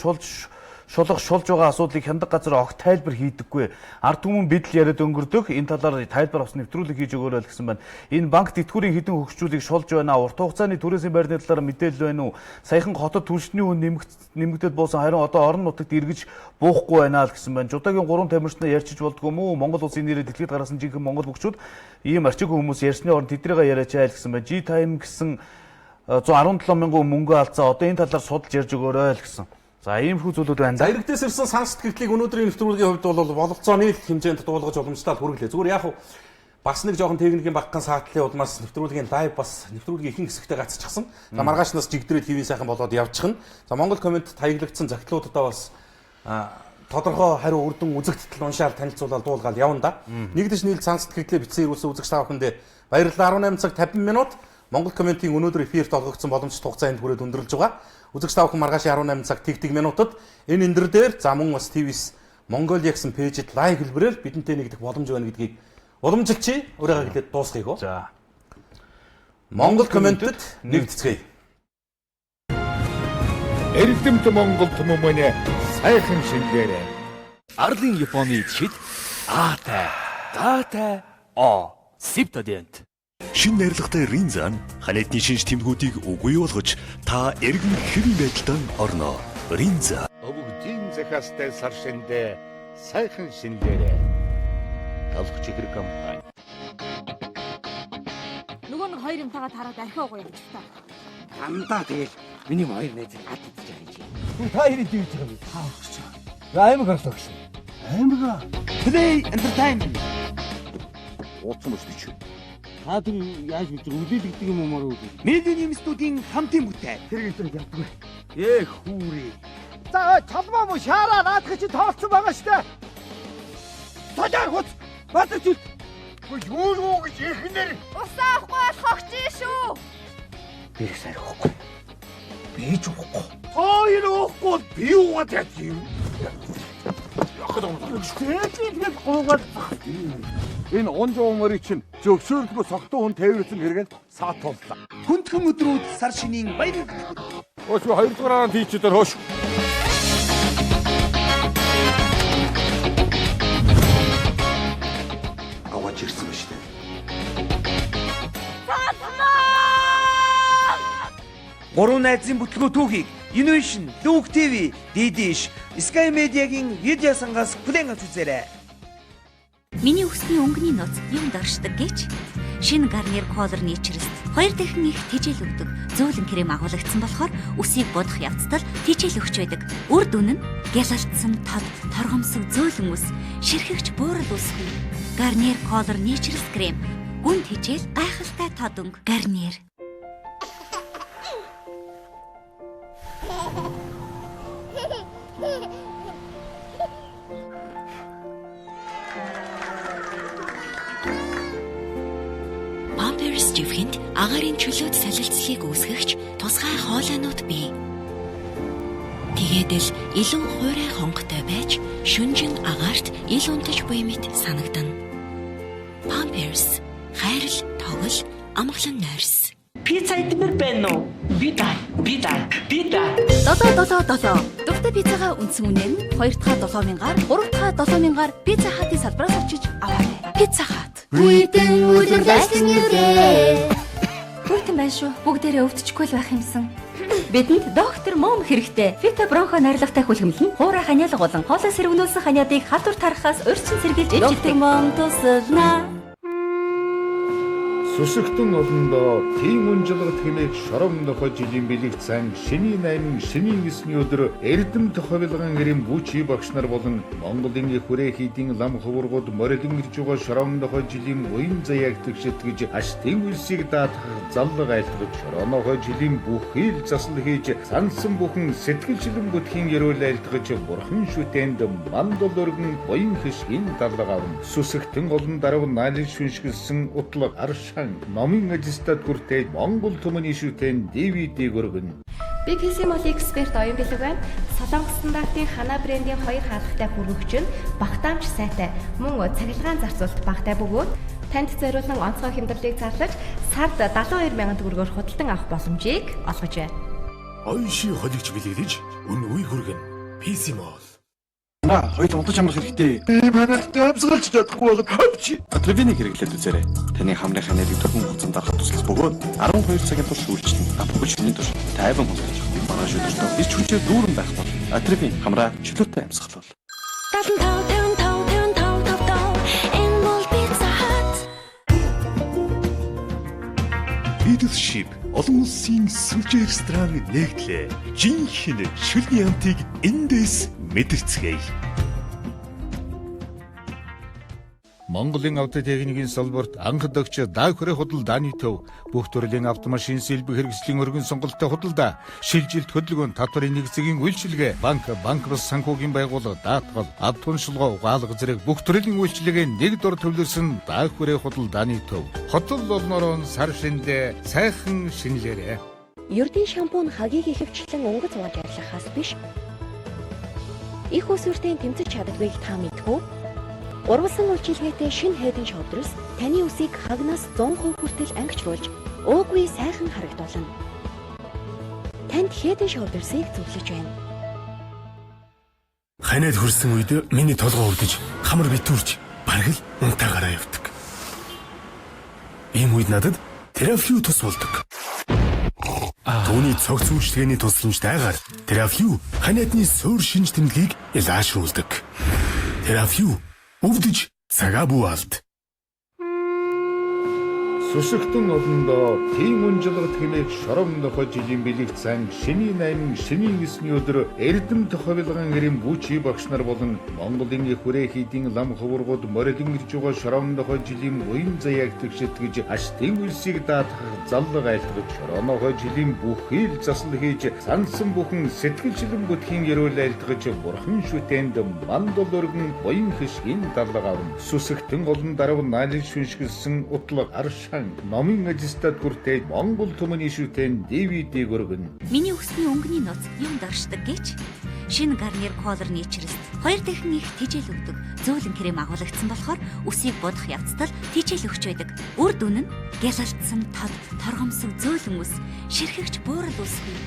шулж байгаа асуудлыг хяндаг газар огт тайлбар хийдэггүй. Ард түмэн бид л яриад өнгөрдөг. Энэ талаар тайлбар авсан нэвтрүүлэг хийж өгөөрэй гэсэн байна. Энэ банк тэтгэврийн хідэн хөгжүүлийг шулж байна. Урт хугацааны түрээсийн байрны талаар мэдээлэл байна уу? Саяхан хотод түлшний үн нэмэгдээд буусан харин одоо орон нутагт эргэж буухгүй байна л гэсэн байна. Жудагийн 3 тамирчнаа ярьчиж болдгоо мүү? Монгол улсын нэрээр дэлхийд гаргасан жинхэнэ монгол бүгчүүд ийм арчиг хүмүүс ярьсны оронд тэднийг яриач айл гэсэн байна. G-Time гэсэн 117 мянган мөнгө алдсан. Одоо энэ талаар судалж ярьж өгөөрэй л гэсэн. За ийм хүү зүйлүүд байна. За иргэдээс ирсэн санал сэтгэлдлийг өнөөдрийн нэвтрүүлгийн хувьд бол бололцооны хэмжээнд дуулгаж уламжлал хүргэлээ. Зүгээр яг бас нэг жоохон техникийн багхан саатлын улмаас нэвтрүүлгийн лайв бас нэвтрүүлгийн ихэнх хэсэгтээ гацчихсан. За маргаашнаас жигдрээд хэвийн сайхан болоод явчихна. За Монгол коммент таяглагдсан захидлуудаа бас тодорхой хариу үрдэн үзэгдэл уншаал танилцуулаад дуулгаад явна да. Нэгдэж нийлж санал сэтгэлдлээ бичсэн ирүүлсэн үзэгч та бүхэндээ баярлалаа. 18 цаг 50 минут Монгол комментийн өнөөдөр эфирт олгогдсон боломжит хугацаанд хүрээд өндөрлж байгаа. Үзэгч та бүхэн маргаашийн 18 цаг тэг минутад энэ эндэр дээр за мөн бас ТV-с Монгол гэсэн пэйжид лайв хэлбэрээр бидэнтэй нэгдэх боломж байна гэдгийг уламжилчи өөрөөр хэлээд дуусгая хөө. За. Монгол комментэд нэгдэцгээе. Эрдэмт Монгол түмэн сайхан шингээрээ. Арлын Японы чид аатай, гаатай, сивтадент. Шин найрлагатай Ринзан ханиадны шинж тэмдгүүдийг үгүй болгож та эргэн хэвийн байдалд орно. Ринза. Өвгдийн захаастай сар шиндээ сайхан шингээрээ. Талх чихэр компани. Нөгөө нэг хоёр юмтайгаа тараад архи уугаа явж та. Андаа тэгэл миний хоёр найз гад идэж байгаа юм чи. Та хоёрын дивж байгаа юм. Таа өгч байгаа. Аймаг орлоо гэсэн. Аймаг. Play entertainment. Ууцсан мөч чи. Та тэр яаж бич үлээлгдэг юм уу маруу. Милийн студийн хамтын бүтээл. Тэр интернет явдгүй. Хүүри. За чалмаа муу шаараа наадах чи тоолцсон байгаа штэ. Тажаар хуц. Батарч үл. Юу юу гэж ихнэр. Усаахгүй бол хогч шүү. Би сарахгүй. Би ч уухгүй. Хоёр уухгүй би уугаад яах юм. Тэтгэл гуугаад Энэ онжоо мөрийг чинь зөвшөөрлгөө согтуу хүн тээвэрсэн хэрэгэл саат туллаа. Хүндхэн өдрүүд сар шинийн баяр. Өөч 2 дугаар тийчээр хөөш. аваач ирсэн ба штэ. Цаасмаа! 3 найзын бүтлгүү түүхийг Innovation, Luke TV, Didish, Sky Media-гийн видео сангаас бүлээн авч үзээрэй. Миний өсний өнгөний нууц юм доршдог гэж шинэ Garnier Color Naturist 2 дахин их тэжээл өгдөг зөөлөн крем агуулгдсан болохоор үсийг бодох явцдал тэжээл өгч байдаг. Үр дүн нь гялалтсан тод торгомсог зөөлөн үс, ширхэгч буурал үсгүй. Garnier Color Naturist крем гүн тэжээл гайхалтай тод өнгө Garnier. Pampers живхэнд агарын чөлөөт солилцлыг үүсгэгч тусгай хоолойнууд бий. Тэгээд л илүү хуурай хонготой байж шүнжин агаарт ил унтаж буй мэт санагдана. Pampers хайрл, тоглол, амгалан нойрс. Пицца идмээр байна уу? Би даа. 777. Дуртай пиццагаа үндсэн үнээр нь 2 дахь 7,000-аар, 3 дахь 7,000-аар пицца хатын салбараас авчиж аваарай. Пицца хат. Үйтэн үлэрлэсэн ирээ. Бүтэн байна шүү. Бүгдээрээ өвдчихгүй л байх юмсан. Бидэнд доктор Мом хэрэгтэй. Фита бронхо найрлагатай хүлхэмлэн хуурай ханиалга болон хоолой сэргэнүүлсэн ханиадыг хатвар тарахаас урьдчилан сэргийлж ижигдэг. Доктор Мом тусална. Сүсэгтэн олондоо тийм унжлага тэмээх шором нохой жилийн бэлэгцэн шинийн 8 шинийн 9-ний өдөр Эрдэм тохиолгон гэрийн бүчи багш нар болон Монголын их хүрээ хийдийн лам хөвөргүүд морилон ирж байгаа шором нохой жилийн уян заяаг тэгшэтгэж аштын үлсийг даатгах заллаг айлтгаж шоронохой жилийн бүхэл засал хийж сансан бүхэн сэтгэлчлэн бүтхийн ерөөл айлтгаж бурхан шүтэнд мандал өргөн буян хишгийн даллага авна. Сүсэгтэн олон дарав наалын шүншгэлсэн утлаг аршан номын ажилтнад хүртэл Монгол түмний шүтэн DVD өргөн. Би PC Mall Expert оюун бэлэг байна. Солонгос стандартын хана брендийн 2 хаалгатай хүргэгч нь багтаамж сайтай, мөн цахилгаан зарцуулалт багтай бөгөөд танд зориулсан онцгой хямдралыг зарлаж сард 72,000 төгрөгөөр худалдан авах боломжийг олгож байна. Ойши холигч бэлгэлж өн үе хүргэн. PC Mall. Хоёр унтаж амрах хэрэгтэй. Би манайд амсгалж чадахгүй болоод хөвч. Атревинийг хэрэглээд үзээрэй. Таны хамрын ханиадыг түргэн хугацаанд дарахад туслах бөгөөд 12 цагийн турш үйлчлэн апгүйч хүний турш тайван болгож манай шүлэртөө ирч хүчээр дүүрэн байх бол Атревин хамраа чөлөөтэй амьсгал бол. 75 энэ бол Pizza Hut. Leadership олон улсын сүлжээ ресторан нэгтлээ. Жинхэнэ шүлний амтыг эндээс мэдэрцгээе. Монголын автотехникийн салбарт анхдагч даахрын худалдааны төв бүх төрлийн автомашин сэлбэг хэрэгслийн өргөн сонголттой худалдаа, шилжилт хөдөлгөөн татварын нэгцгийн үйлчилгээ, банк бас санхүүгийн байгууллага, даатгал, авто уншилгоо, угаалга зэрэг бүх төрлийн үйлчилгээ нэг дор төвлөрсөн даахрын худалдааны төв. Хотол олнороо сар шиндээ сайхан шинэлээрэ. Ердийн шампунь хагийг ихэвчлэн өнгөц угааж арилгахаас биш. Их усүртийн тэмцэж чаддгийг та мэдв үү? Урвалсан үйлчилгээтэй шинэ хайдын шовдрос таны үсийг хагнаас 100% хүртэл ангичруулж уугүй сайхан харагдуулна. Танд хайдын шовдросыг зөвлөж байна. Ханиад хүрсэн үед миний толгой үрдэж хамар битүүрч бараг л унтаагаараа явдаг. Ийм үед надад Teraflu тус болдог. Түүний цогц үйлчлэгээний тусламж дайгаар Teraflu ханиадны суур шинж тэмдгийг илаашруулдаг. Teraflu өвдөж цагаа бууалд. Сүсэгтэн олондоо тийм унжлага тэмээх шором нохой жилийн бэлэгцэн шинийн 8 шинийн 9-ний өдөр Эрдэм тохиолгон гэрийн бүчи багш нар болон Монголын их хүрээ хийдийн лам хөвөргүүд морилон ирж байгаа шором нохой жилийн уян заяаг тэгшэтгэж аштын үлсийг даатгах заллаг айлтгаж шоронохой жилийн бүхэл засал хийж сансан бүхэн сэтгэлчлэн бүтхийн ерөөл айлтгаж бурхан шүтэнд мандал өргөн буян хишгийн даллага авна. Сүсэгтэн олон дарав наалын шүншгэлсэн утлаг аршан номын ажилтнад хүртэл Монгол түмний шүтэн DVD өргөн. Миний өсний өнгөний нууц юм доршдог гэж шинэ Garnier Color Naturist 2 дахин их тэжээл өгдөг зөөлөн крем агуулгдсан болохоор үсийг бодох явцдал тэжээл өгч байдаг. Үр дүн нь гялалтсан тод торгомсог зөөлөн үс, ширхэгч буурал үсгүй.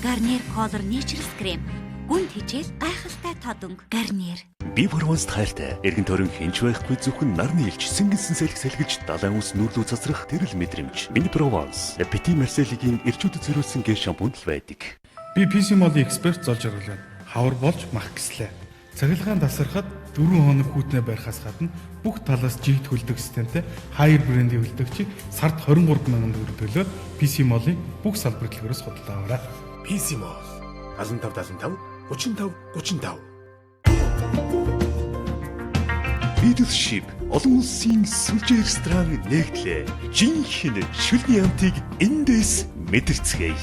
Garnier Color Naturist крем гүн хичээл гайхалтай тодонг Гарниер. Би Прованс хайртай. Эргэн тойрон хинч байхгүй зөвхөн нарны илч сэнгэнсэн салхи салгиж далайн ус нүрлүү цацрах тэрэл мэдрэмж. Миний Прованс Petit Marseille-ийн эрчүүдэд зориулсан гээ шампунь л байдаг. Би PC Mall-ийн эксперт золж оруулаад хавар болж мах гислээ. Цахилгаан тасархад 4 хоног хүүтнээ барихаас гадна бүх талаас жигт хөлдөг системтэй хайр брендийн хөлдөгчийг сард 23,000 төгрөг төлөөд PC Mall-ийн бүх салбар дэлгүүрээс худалдаа аваарай. PC Mall 75 35 35 Leadership олон улсын сүлжээ ресторан нэгтлээ. Жинхэнэ шүлний амтыг эндээс мэдэрцгээе.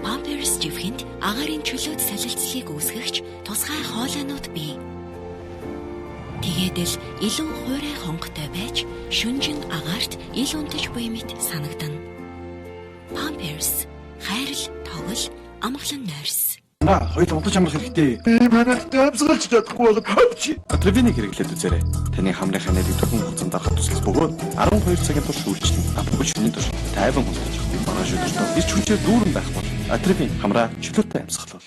Pampers живхэнд агарын чөлөөт солилцлыг үүсгэгч тусгай хоолойнууд бий. Тэгээд л илүү хуурай хонготой байж шүнжин агаарт ил унтаж буй мэт санагдана. Pampers хайрл, тоглол, амгалан нойрс. Хоёул унтаж амрах хэрэгтэй. Би манайд амсгалж чадахгүй бол хөвч. Атревинийг хэрэглээд үзээрэй. Таны хамрын нэрийг түргэн хугацаанд дарахад туслах бөгөөд 12 цагийн турш үйлчлэн апгүй шөнийн турш тайван хүлээж авах. Манай шүлжтэй ирч хүчээр дүүрэн байх бол Атревин хамраа чөлөөтэй амьсгалуул.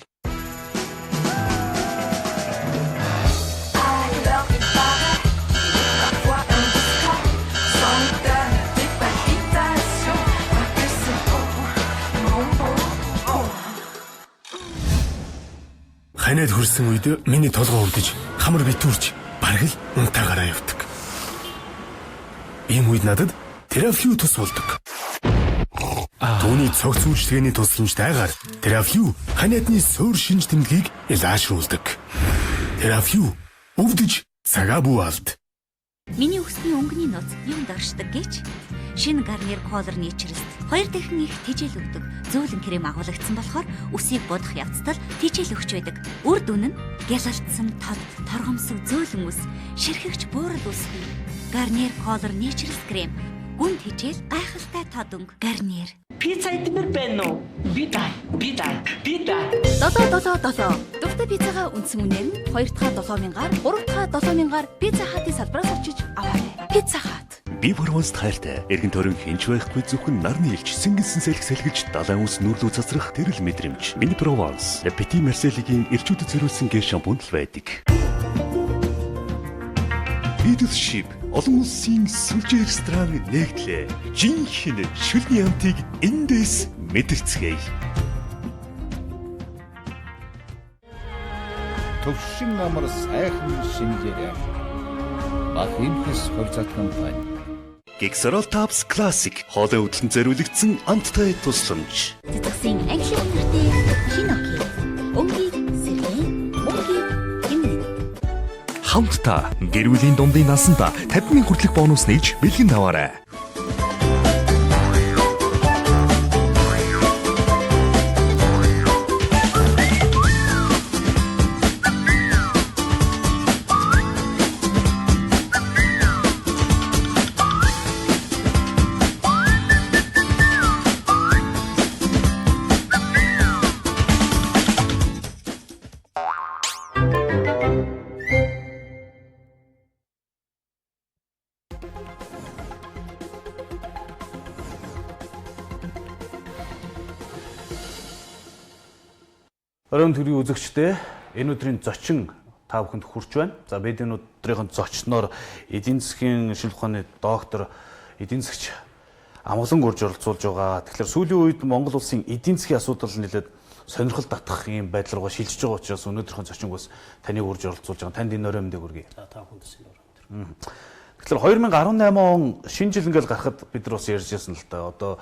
Ханаад хөрсөн үед миний толгой урдж хамар битүүрч бараг л унтаагараа явдаг. Ийм үед надад терафлю тус болдог. Түүний цогц үйлчлэгээний тусламжтайгаар терафлю ханаадны суур шинж тэмдгийг илаашруулдаг. Терафлю өвдөж цагаа бууалд. Миний өсний өнгөний нууц юм доршдог гэж шинэ Garnier Color Naturist 2 дахин их тэжээл өгдөг зөөлөн крем агуулгдсан болохоор үсийг бодох явцдал тэжээл өгч байдаг. Үр дүн нь гялалтсан тод торгомсог зөөлөн үс, ширхэгч буурал үсгүй. Garnier Color Naturist крем гүн тэжээл гайхалтай тодонг Garnier. Пицца идмэр байна уу? Би дай. 777. Дуртай пиццагаа үндсэн үнээр нь 2 дахь 7,000-аар, 3 дахь 7,000-аар Pizza Hut-ийн салбараас очиж аваарай. Pizza Hut. Би Прованс хайртай. Эргэн тойрон хинч байхгүй зөвхөн нарны илч сэнгэнсэн салхи салгиж далайн ус нүрлүү цацрах тэрэл мэдрэмж. Миний Прованс Petit Marseille-ийн эрчүүдэд зориулсан гээ шампунь л байдаг. Leadership олон улсын сүлжээ ресторан нэгтлээ. Жинхэнэ шүлний амтыг эндээс мэдэрцгээе. Төвшин намар сайхан шинжээрээ. Бах имхэс хөлзат компани. Gexerol Tabs Classic хоолой хөдлөн зориулагдсан амттай тусламж. Цэцгсэн англи өнөртэй шинэ окей. Өнгийг сэрхэн, өнгийг хэмнэн. Хамтдаа гэр бүлийн дундын насанда 50,000 хүртэлх бонус нээж бэлгэн аваарай. Орон төрийн үзэгчдээ энэ өдрийн зочин та бүхэнд хүрч байна. За бид энэ өдрийн зочноор эдийн засгийн шинжилгээ ухааны доктор эдийн засгч амгалан гурж оролцуулж байгаа. Тэгэхээр сүүлийн үед Монгол улсын эдийн засгийн асуудал нэлээд сонирхол татах юм байдал руугаа шилжиж байгаа учраас өнөөдрийн зочин бас таныг урьж оролцуулж байгаа. Танд энэ өрөө мэдээг хүргэе. За та бүхэнд сайн өрөө. Тэгэхээр 2018 он шинэ жил ингээл гарахад бид нар бас ярьж байсан л та. Одоо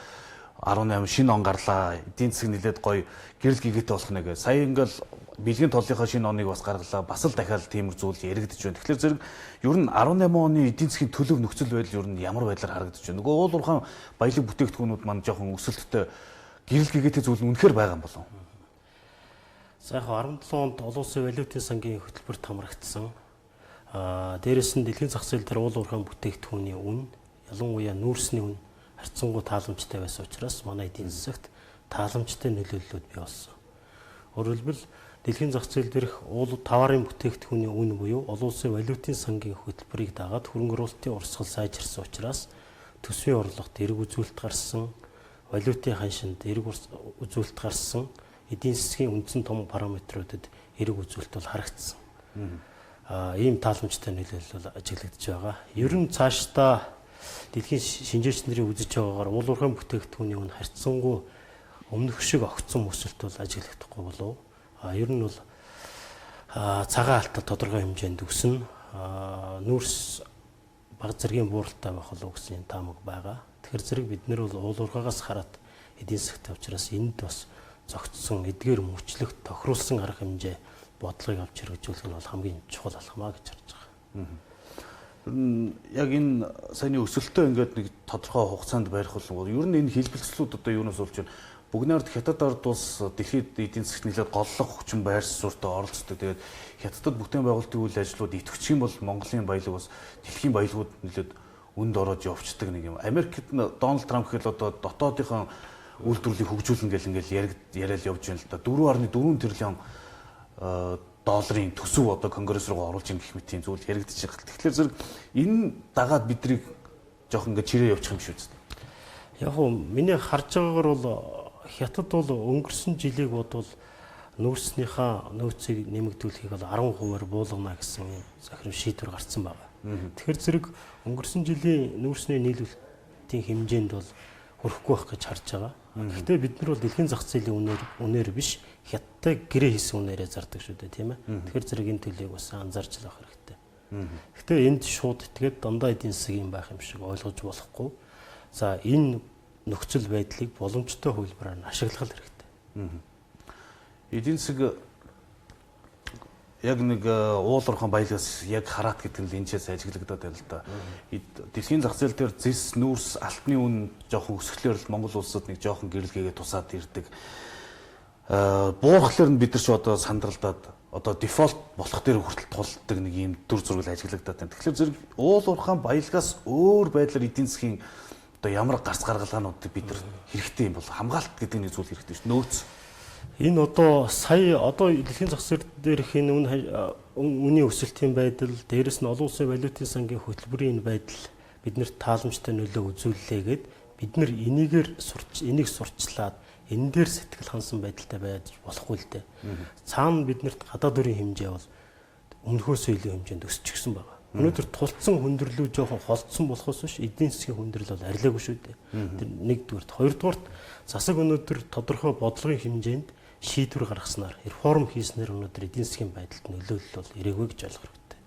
18 шинэ он гарлаа. Эдийн засаг нэлээд гоё гэрэл гигээтэй болох нэ гэж. Сая ингээл бэлгийн толлынхаа шинэ оныг бас гаргалаа. Бас л дахиад тийм зүйл яригдчих байна. Тэгэхээр зэрэг ер нь 18 оны эдийн засгийн төлөв нөхцөл байдал ер нь ямар байдлаар харагдаж байна. Нөгөө уул уурхайн баялаг бүтээгдэхүүнүүд маань жоохон өсөлттэй гэрэл гигээтэй зүйл нь үнэхээр байгаа юм болов. За яг 17 онд олон улсын валютын сангийн хөтөлбөрт хамрагдсан. Дээрээс нь дэлхийн зах зээл дээр уул уурхайн бүтээгдэхүүний үн, ялангуяа нүүрсний үн харьцангуй тааламжтай байсан учраас манай эдийн засагт тааламжтай нөлөөллүүд бий болсон. Өөрөөр хэлбэл дэлхийн зах зээл дээрх товарын бүтээгдэхүүний үн буюу олон улсын валютын сангийн хөтөлбөрийг дагаад хөрөнгө оруулалтын урсгал сайжирсан учраас төсвийн орлогот эрг үзүүлэлт гарсан, валютын ханшинд эрг үзүүлэлт гарсан, эдийн засгийн үндсэн том параметруудад эрг үзүүлэлт бол харагдсан. Ийм тааламжтай нөлөөлөл бол ажиглагдж байгаа. Ер нь цаашдаа дэлхийн шинжээч нарын үзэж байгаагаар уул уурхайн бүтээгдэхүүний үн харьцангуй өмнөх шиг огцон өсөлт бол ажиглагдахгүй болов. Ер нь бол цагаан алтад тодорхой хэмжээнд өснө. Нүүрс баг зэргийн бууралтай байх болов гэсэн таамаг байгаа. Тэгэхээр зэрэг бид нэр бол уул уурхаагаас хараад эдийн засгт учраас энд бас зогтсон эдгээр мөчлөх тохируулсан арга хэмжээ бодлогыг авч хэрэгжүүлэх нь бол хамгийн чухал алхмаа гэж харж байгаа. Яг энэ саяны өсөлтөө ингээд нэг тодорхой хугацаанд барих бол ер нь энэ хэлбэлцлүүд одоо юунаас болж байна? Бүгнээрд хятад ард улс дэлхийд эдийн засгт нэлээд голлох хүчин байр суурьтай оролцдог. Тэгээд хятадд бүтээн байгуулалтын үйл ажлууд идэвхжих юм бол Монголын баялаг бас дэлхийн баялагууд нэлээд өнд ороод явцдаг нэг юм. Америкт Дональд Трамп хэл одоо дотоодынхон үйлдвэрлэлийг хөгжүүлнэ гэл ингээл яриад явж байна л да. 4.4 тэрбум долларын төсөв одоо конгресс руу оруулж ин гэх мэт тийм зүйл яригдчих байгаа. Тэгэхээр зэрэг энэ дагаад биднийг жоох ингээд чирээ явуучих юм шүү дээ. Яг уу миний харж байгаагаар бол хятад бол өнгөрсөн жилийг бодвол нүүрснийхаа нөөцийг нэмэгдүүлэхийг бол 10%-аар буулгана гэсэн захирам шийдвэр гарсан байна. Тэгэхээр зэрэг өнгөрсөн жилийн нүүрсний нийлүүлэлтийн хэмжээнд бол хүрэхгүй байх гэж харж байгаа. Гэхдээ бид нар бол дэлхийн зах зээлийн үнээр биш хятадтай гэрээ хийсэн үнээрээ зардаг шүү дээ, тийм ээ. Тэгэхээр зэрэг энэ төлөвийг бас анзаарч байх хэрэгтэй. Гэхдээ энд шууд итгээд дандаа эдийн засгийн байх юм шиг ойлгож болохгүй. За энэ нөхцөл байдлыг боломжтой хувилбараар ашиглах хэрэгтэй. Эдийн засаг яг нэг уул уурхайн баялагаас яг хараат гэдэг нь энэчээс ажиглагдаад байна л да. Дэлхийн зах зээл дээр зэс, нүүрс, алтны үн жоохон өсөхлөөр л Монгол улсад нэг жоохон гэрэлгээгээ тусаад ирдэг. Буурхлаар нь бид нар ч одоо сандралдаад одоо дефолт болох дээр хүртэл тулдаг нэг юм дүр зураг ажиглагдаад байна. Тэгэхээр зэрэг уул уурхайн баялагаас өөр байдлаар эдийн засгийн одоо ямар гарц гаргалгаануудыг бид нар хэрэгтэй юм бол хамгаалалт гэдэг нэг зүйл хэрэгтэй шүү дээ. Нөөц. Энэ одоо сая одоо дэлхийн зах зээл дээрх энэ үнийн өсөлтийн байдал, дээрэс нь олон улсын валютын сангийн хөтөлбөрийн байдал биднэрт тааламжтай нөлөө үзүүллээгээд бид нар энийг сурчлаад энэ дээр сэтгэл хансан байдалтай байж болохгүй л дээ. Цаана биднэрт гадаад өрийн хэмжээ бол өмнөхөөсөө илүү хэмжээнд өсчихсөн байна. Өнөөдөр тулцсан хүндрэлүүд жоохон холдсон болохоос биш эдийн засгийн хүндрэл бол арилаагүй шүү дээ. Тэр нэгдүгээрт, хоёрдугаарт засаг өнөөдөр тодорхой бодлогын хэмжээнд шийдвэр гаргаснаар реформ хийснээр өнөөдөр эдийн засгийн байдалд нөлөөлөл бол ирээгүй гэж ойлгох хэрэгтэй.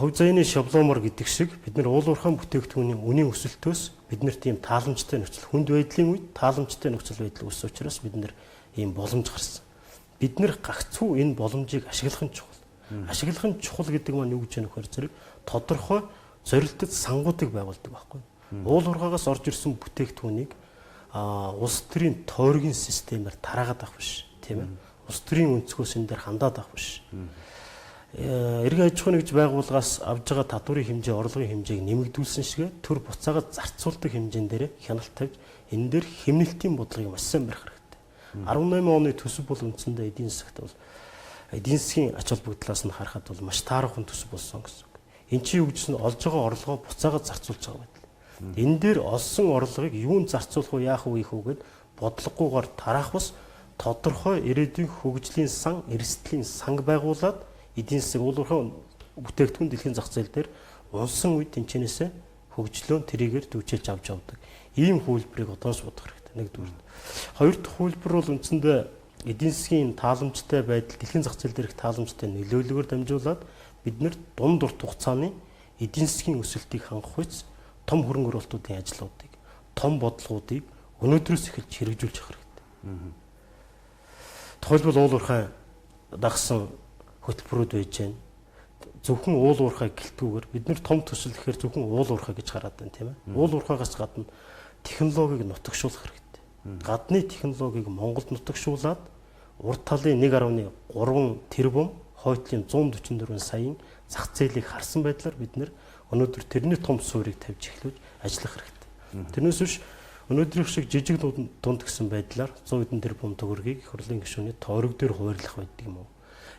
Хувь заяаны шабломор гэдэг шиг бид нар уул уурхайн бүтээгдэхүүний үнийн өсөлтөөс бид нар тийм тааламжтай нөхцөл хүнд байдлын үед тааламжтай нөхцөл байдал үүссэн учраас бид нар ийм боломж гарсан. Бид нар гагцхүү энэ боломжийг ашиглах нь чухал. Ашиглах нь чухал гэдэг маань юу гэж нөхөр зэрэг тодорхой зорилттой сангуудыг байгуулдаг байхгүй. Уул уурхаагаас орж ирсэн бүтээгдэхүүнийг улс төрийн тойргийн системээр тараагаад авах биш, тийм ээ. Улс төрийн өнцгөөс энэ дээр хандаад авах биш. Эргэн аж ахуйн нэгж байгууллагаас авж байгаа татварын хэмжээ, орлогын хэмжээг нэмэгдүүлсэн шигэ төр буцаагаа зарцуулдаг хэмжээн дээр хяналт тавьж энэ дээр хэмнэлтийн бодлогыг маш сайн барих хэрэгтэй. 18 оны төсөв бол үндсэндээ эдийн засагт бол эдийн засгийн ач холбогдлоос нь харахад бол маш таарахын төсөв болсон гэсэн. Энд чинь юу гэж нь олж байгаа орлогоо буцаагаа зарцуулж байгаа байдал. Энэ дээр олсон орлогыг юунд зарцуулах уу, яах вэ гэхэд бодлогогүйгээр тараах бас тодорхой ирээдүйн хөгжлийн сан, эрсдлийн санг байгуулад эдийн засаг уул уурхайн бүтээгдэхүүн дэлхийн зах зээл дээр унсан үед тэнцэнээсээ хөгжлөөн тэрийгээр дүүчилж авч явдаг. Ийм хувилбарыг одоос бодох хэрэгтэй. Нэгдүгээр. Хоёр дахь хувилбар бол үндсэндээ эдийн засгийн тааламжтай байдал, дэлхийн зах зээл дээрх тааламжтай нөлөөллөөр дамжуулаад бид нэр дунд урт хугацааны эдийн засгийн өсөлтийг хангах үеч том хөрөнгө оруулалтуудын ажлуудыг, том бодлогуудыг өнөөдрөөс эхэлж хэрэгжүүлж явах хэрэгтэй. Тухайлбал уул уурхай дагсан хөтөлбөрүүд байж байна. Зөвхөн уул уурхай гэлтгүүгээр бид нар том төсөл гэхээр зөвхөн уул уурхай гэж хараад байна, тийм ээ. Уул уурхайгаас гадна технологиг нутагшуулах хэрэгтэй. Гадны технологиг Монголд нутагшуулаад урд талын 1.3 тэрбум, хойтлын 144 саяын зах зээлийг харсан байдлаар бид нэр өнөөдөр тэрний том суурийг тавьж эхлүүлж ажиллах хэрэгтэй. Тэрнээс биш Өнөөдрийнх шиг жижиг дунд гэсэн байдлаар 100 хэдэн тэрбум төгрөгийг их хурлын гишүүний тойрог дээр хуваарлах байдаг юм уу?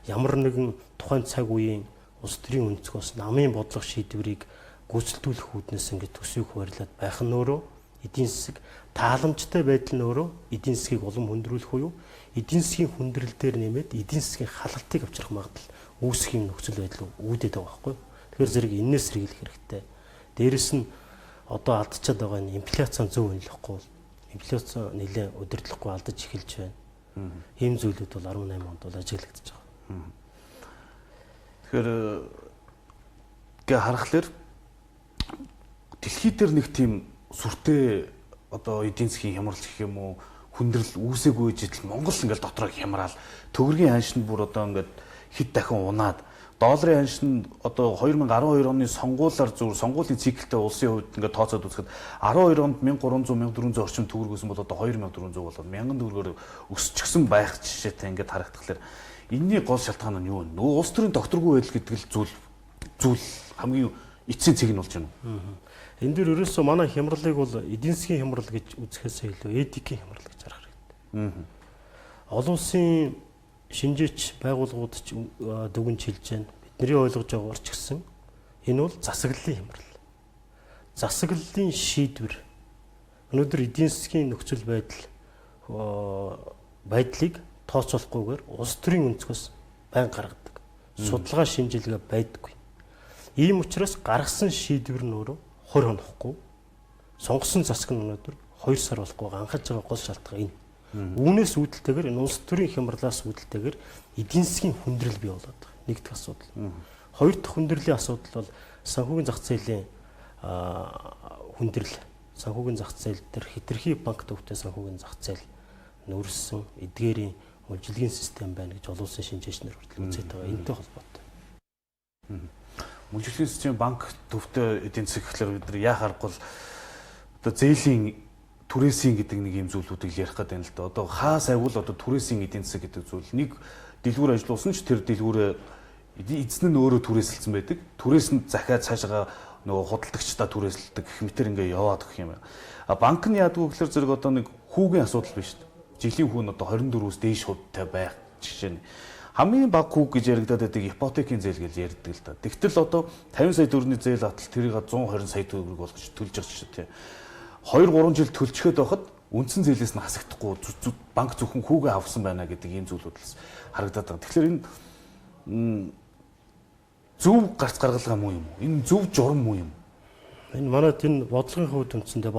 Ямар нэгэн тухайн цаг үеийн улс төрийн өнцгөөс намын бодлого шийдвэрийг гүйцэтгүүлэх үүднээс ингээд төсвийг хуваарлаад байх нь өөрөө эдийн засаг тааламжтай байдал нь өөрөө эдийн засгийг улам хүндрүүлэх буюу эдийн засгийн хүндрэл дээр нэмээд эдийн засгийн халалтыг авчрах магадлал үүсэх юм нөхцөл байдал үүдээд байгаа байхгүй. Тэгэхээр зэрэг энээс сэргийлэх хэрэгтэй. Дээрэс нь одоо алдчихад байгаа нь инфляцийн зөв үнэлэхгүй бол инфляци нэлээд удирдлахгүй алдаж эхэлж байна. Ийм зүйлүүд бол 18 онд бол ажиглагдаж байгаа. Тэгэхээр гээ харахаар дэлхий дээр нэг тийм сүртэй одоо эдийн засгийн хямрал гэх юм уу хүндрэл үүсээгүй жидэл Монгол ингээл дотроо хямраал төгрөгийн ханшинд бүр одоо ингээд хэд дахин унаад долларын ханшинд одоо 2012 оны сонгуулиар сонгуулийн циклтэй улсын хувьд ингээд тооцоод үзэхэд 12 онд 1300 1400 орчим төгрөг өсөн бол одоо 2400 болоод 1000 төгрөгөөр өсчихсөн байх жишээтэй ингээд харагдахлаар энэний гол шалтгаан нь юу вэ? Нөгөө улс төрийн докторгүй байдал гэдэг л зүйл хамгийн эцсийн цэг нь болж байна уу? Энэ дөр ерөөсөө манай хямралыг бол эдийн засгийн хямрал гэж үзэхээс илүү этикийн хямрал гэж харах хэрэгтэй. Олон улсын шинжээч байгууллагууд ч дүгнж хэлж байна. Бидний ойлгож байгаагаар ч гэсэн энэ бол засаглалын хямрал. Засаглалын шийдвэр өнөөдөр эдийн засгийн нөхцөл байдлыг тооцоолохгүйгээр улс төрийн өнцгөөс байн гаргадаг. Судалгаа шинжилгээ байдаггүй. Ийм учраас гаргасан шийдвэр нь өөрөө 20 хонохгүй. Сонгосон засаг нь өнөөдөр 2 сар болохгүй анхаж байгаа гол шалтгаан энэ. Үүнээс үүдэлтэйгээр энэ улс төрийн хямралаас үүдэлтэйгээр эдийн засгийн хүндрэл бий болоод байгаа. Нэг дэх асуудал. Хоёр дахь хүндрэлийн асуудал бол санхүүгийн зах зээлийн хүндрэл. Санхүүгийн зах зээл дээр хэтэрхий банк төвтэй санхүүгийн зах зээл нүүрсэн эдгээрийн үйлчилгээний систем байна гэж олон улсын шинжээчнэр хүртэл үзээд байгаа. Энэтэй холбоотой. Үйлчилгээний систем банк төвтэй эдийн засаг гэхэлэр бид нар яа харахгүй л одоо зээлийн түрээсийн гэдэг нэг юм зүйлүүдийг ярих гэдэг юм л да. Одоо хаас агуул одоо түрээсийн эдийн засаг гэдэг зүйл нэг дэлгүүр ажиллуулсан ч тэр дэлгүүрээ эзэн нь өөрөө түрээсэлсэн байдаг. Түрээс нь захиад цаашаа нөгөө худалдагчдаа түрээсэлдэг гэх мэтэр ингээ яваад гэх юм. А банк нь яадгүй гэхэлэр зэрэг одоо нэг хүүгийн асуудал биш шүү дээ. Жилийн хүү нь одоо 24-өөс дээш хуудтай байх жишээ нь. Хамгийн бага хүүг гэж яригадаад байдаг ипотекийн зээл гэж ярьдаг л да. Тэгтэл одоо 50 сая төгрөгийн зээл атал тэрийг 120 сая төгрөг болгож төлж байгаа шүү дээ. 2-3 жил төлчихөд байхад үндсэн зээлээс нь хасагдахгүй банк зөвхөн хүүгээ авсан байна гэдэг ийм зүйлүүд л харагдаад байгаа. Тэгэхээр энэ зөв гарц гаргалгаа муу юм уу? Энэ зөв журам муу юм уу? Энэ манайд энэ бодлогын хувьд үндсэндээ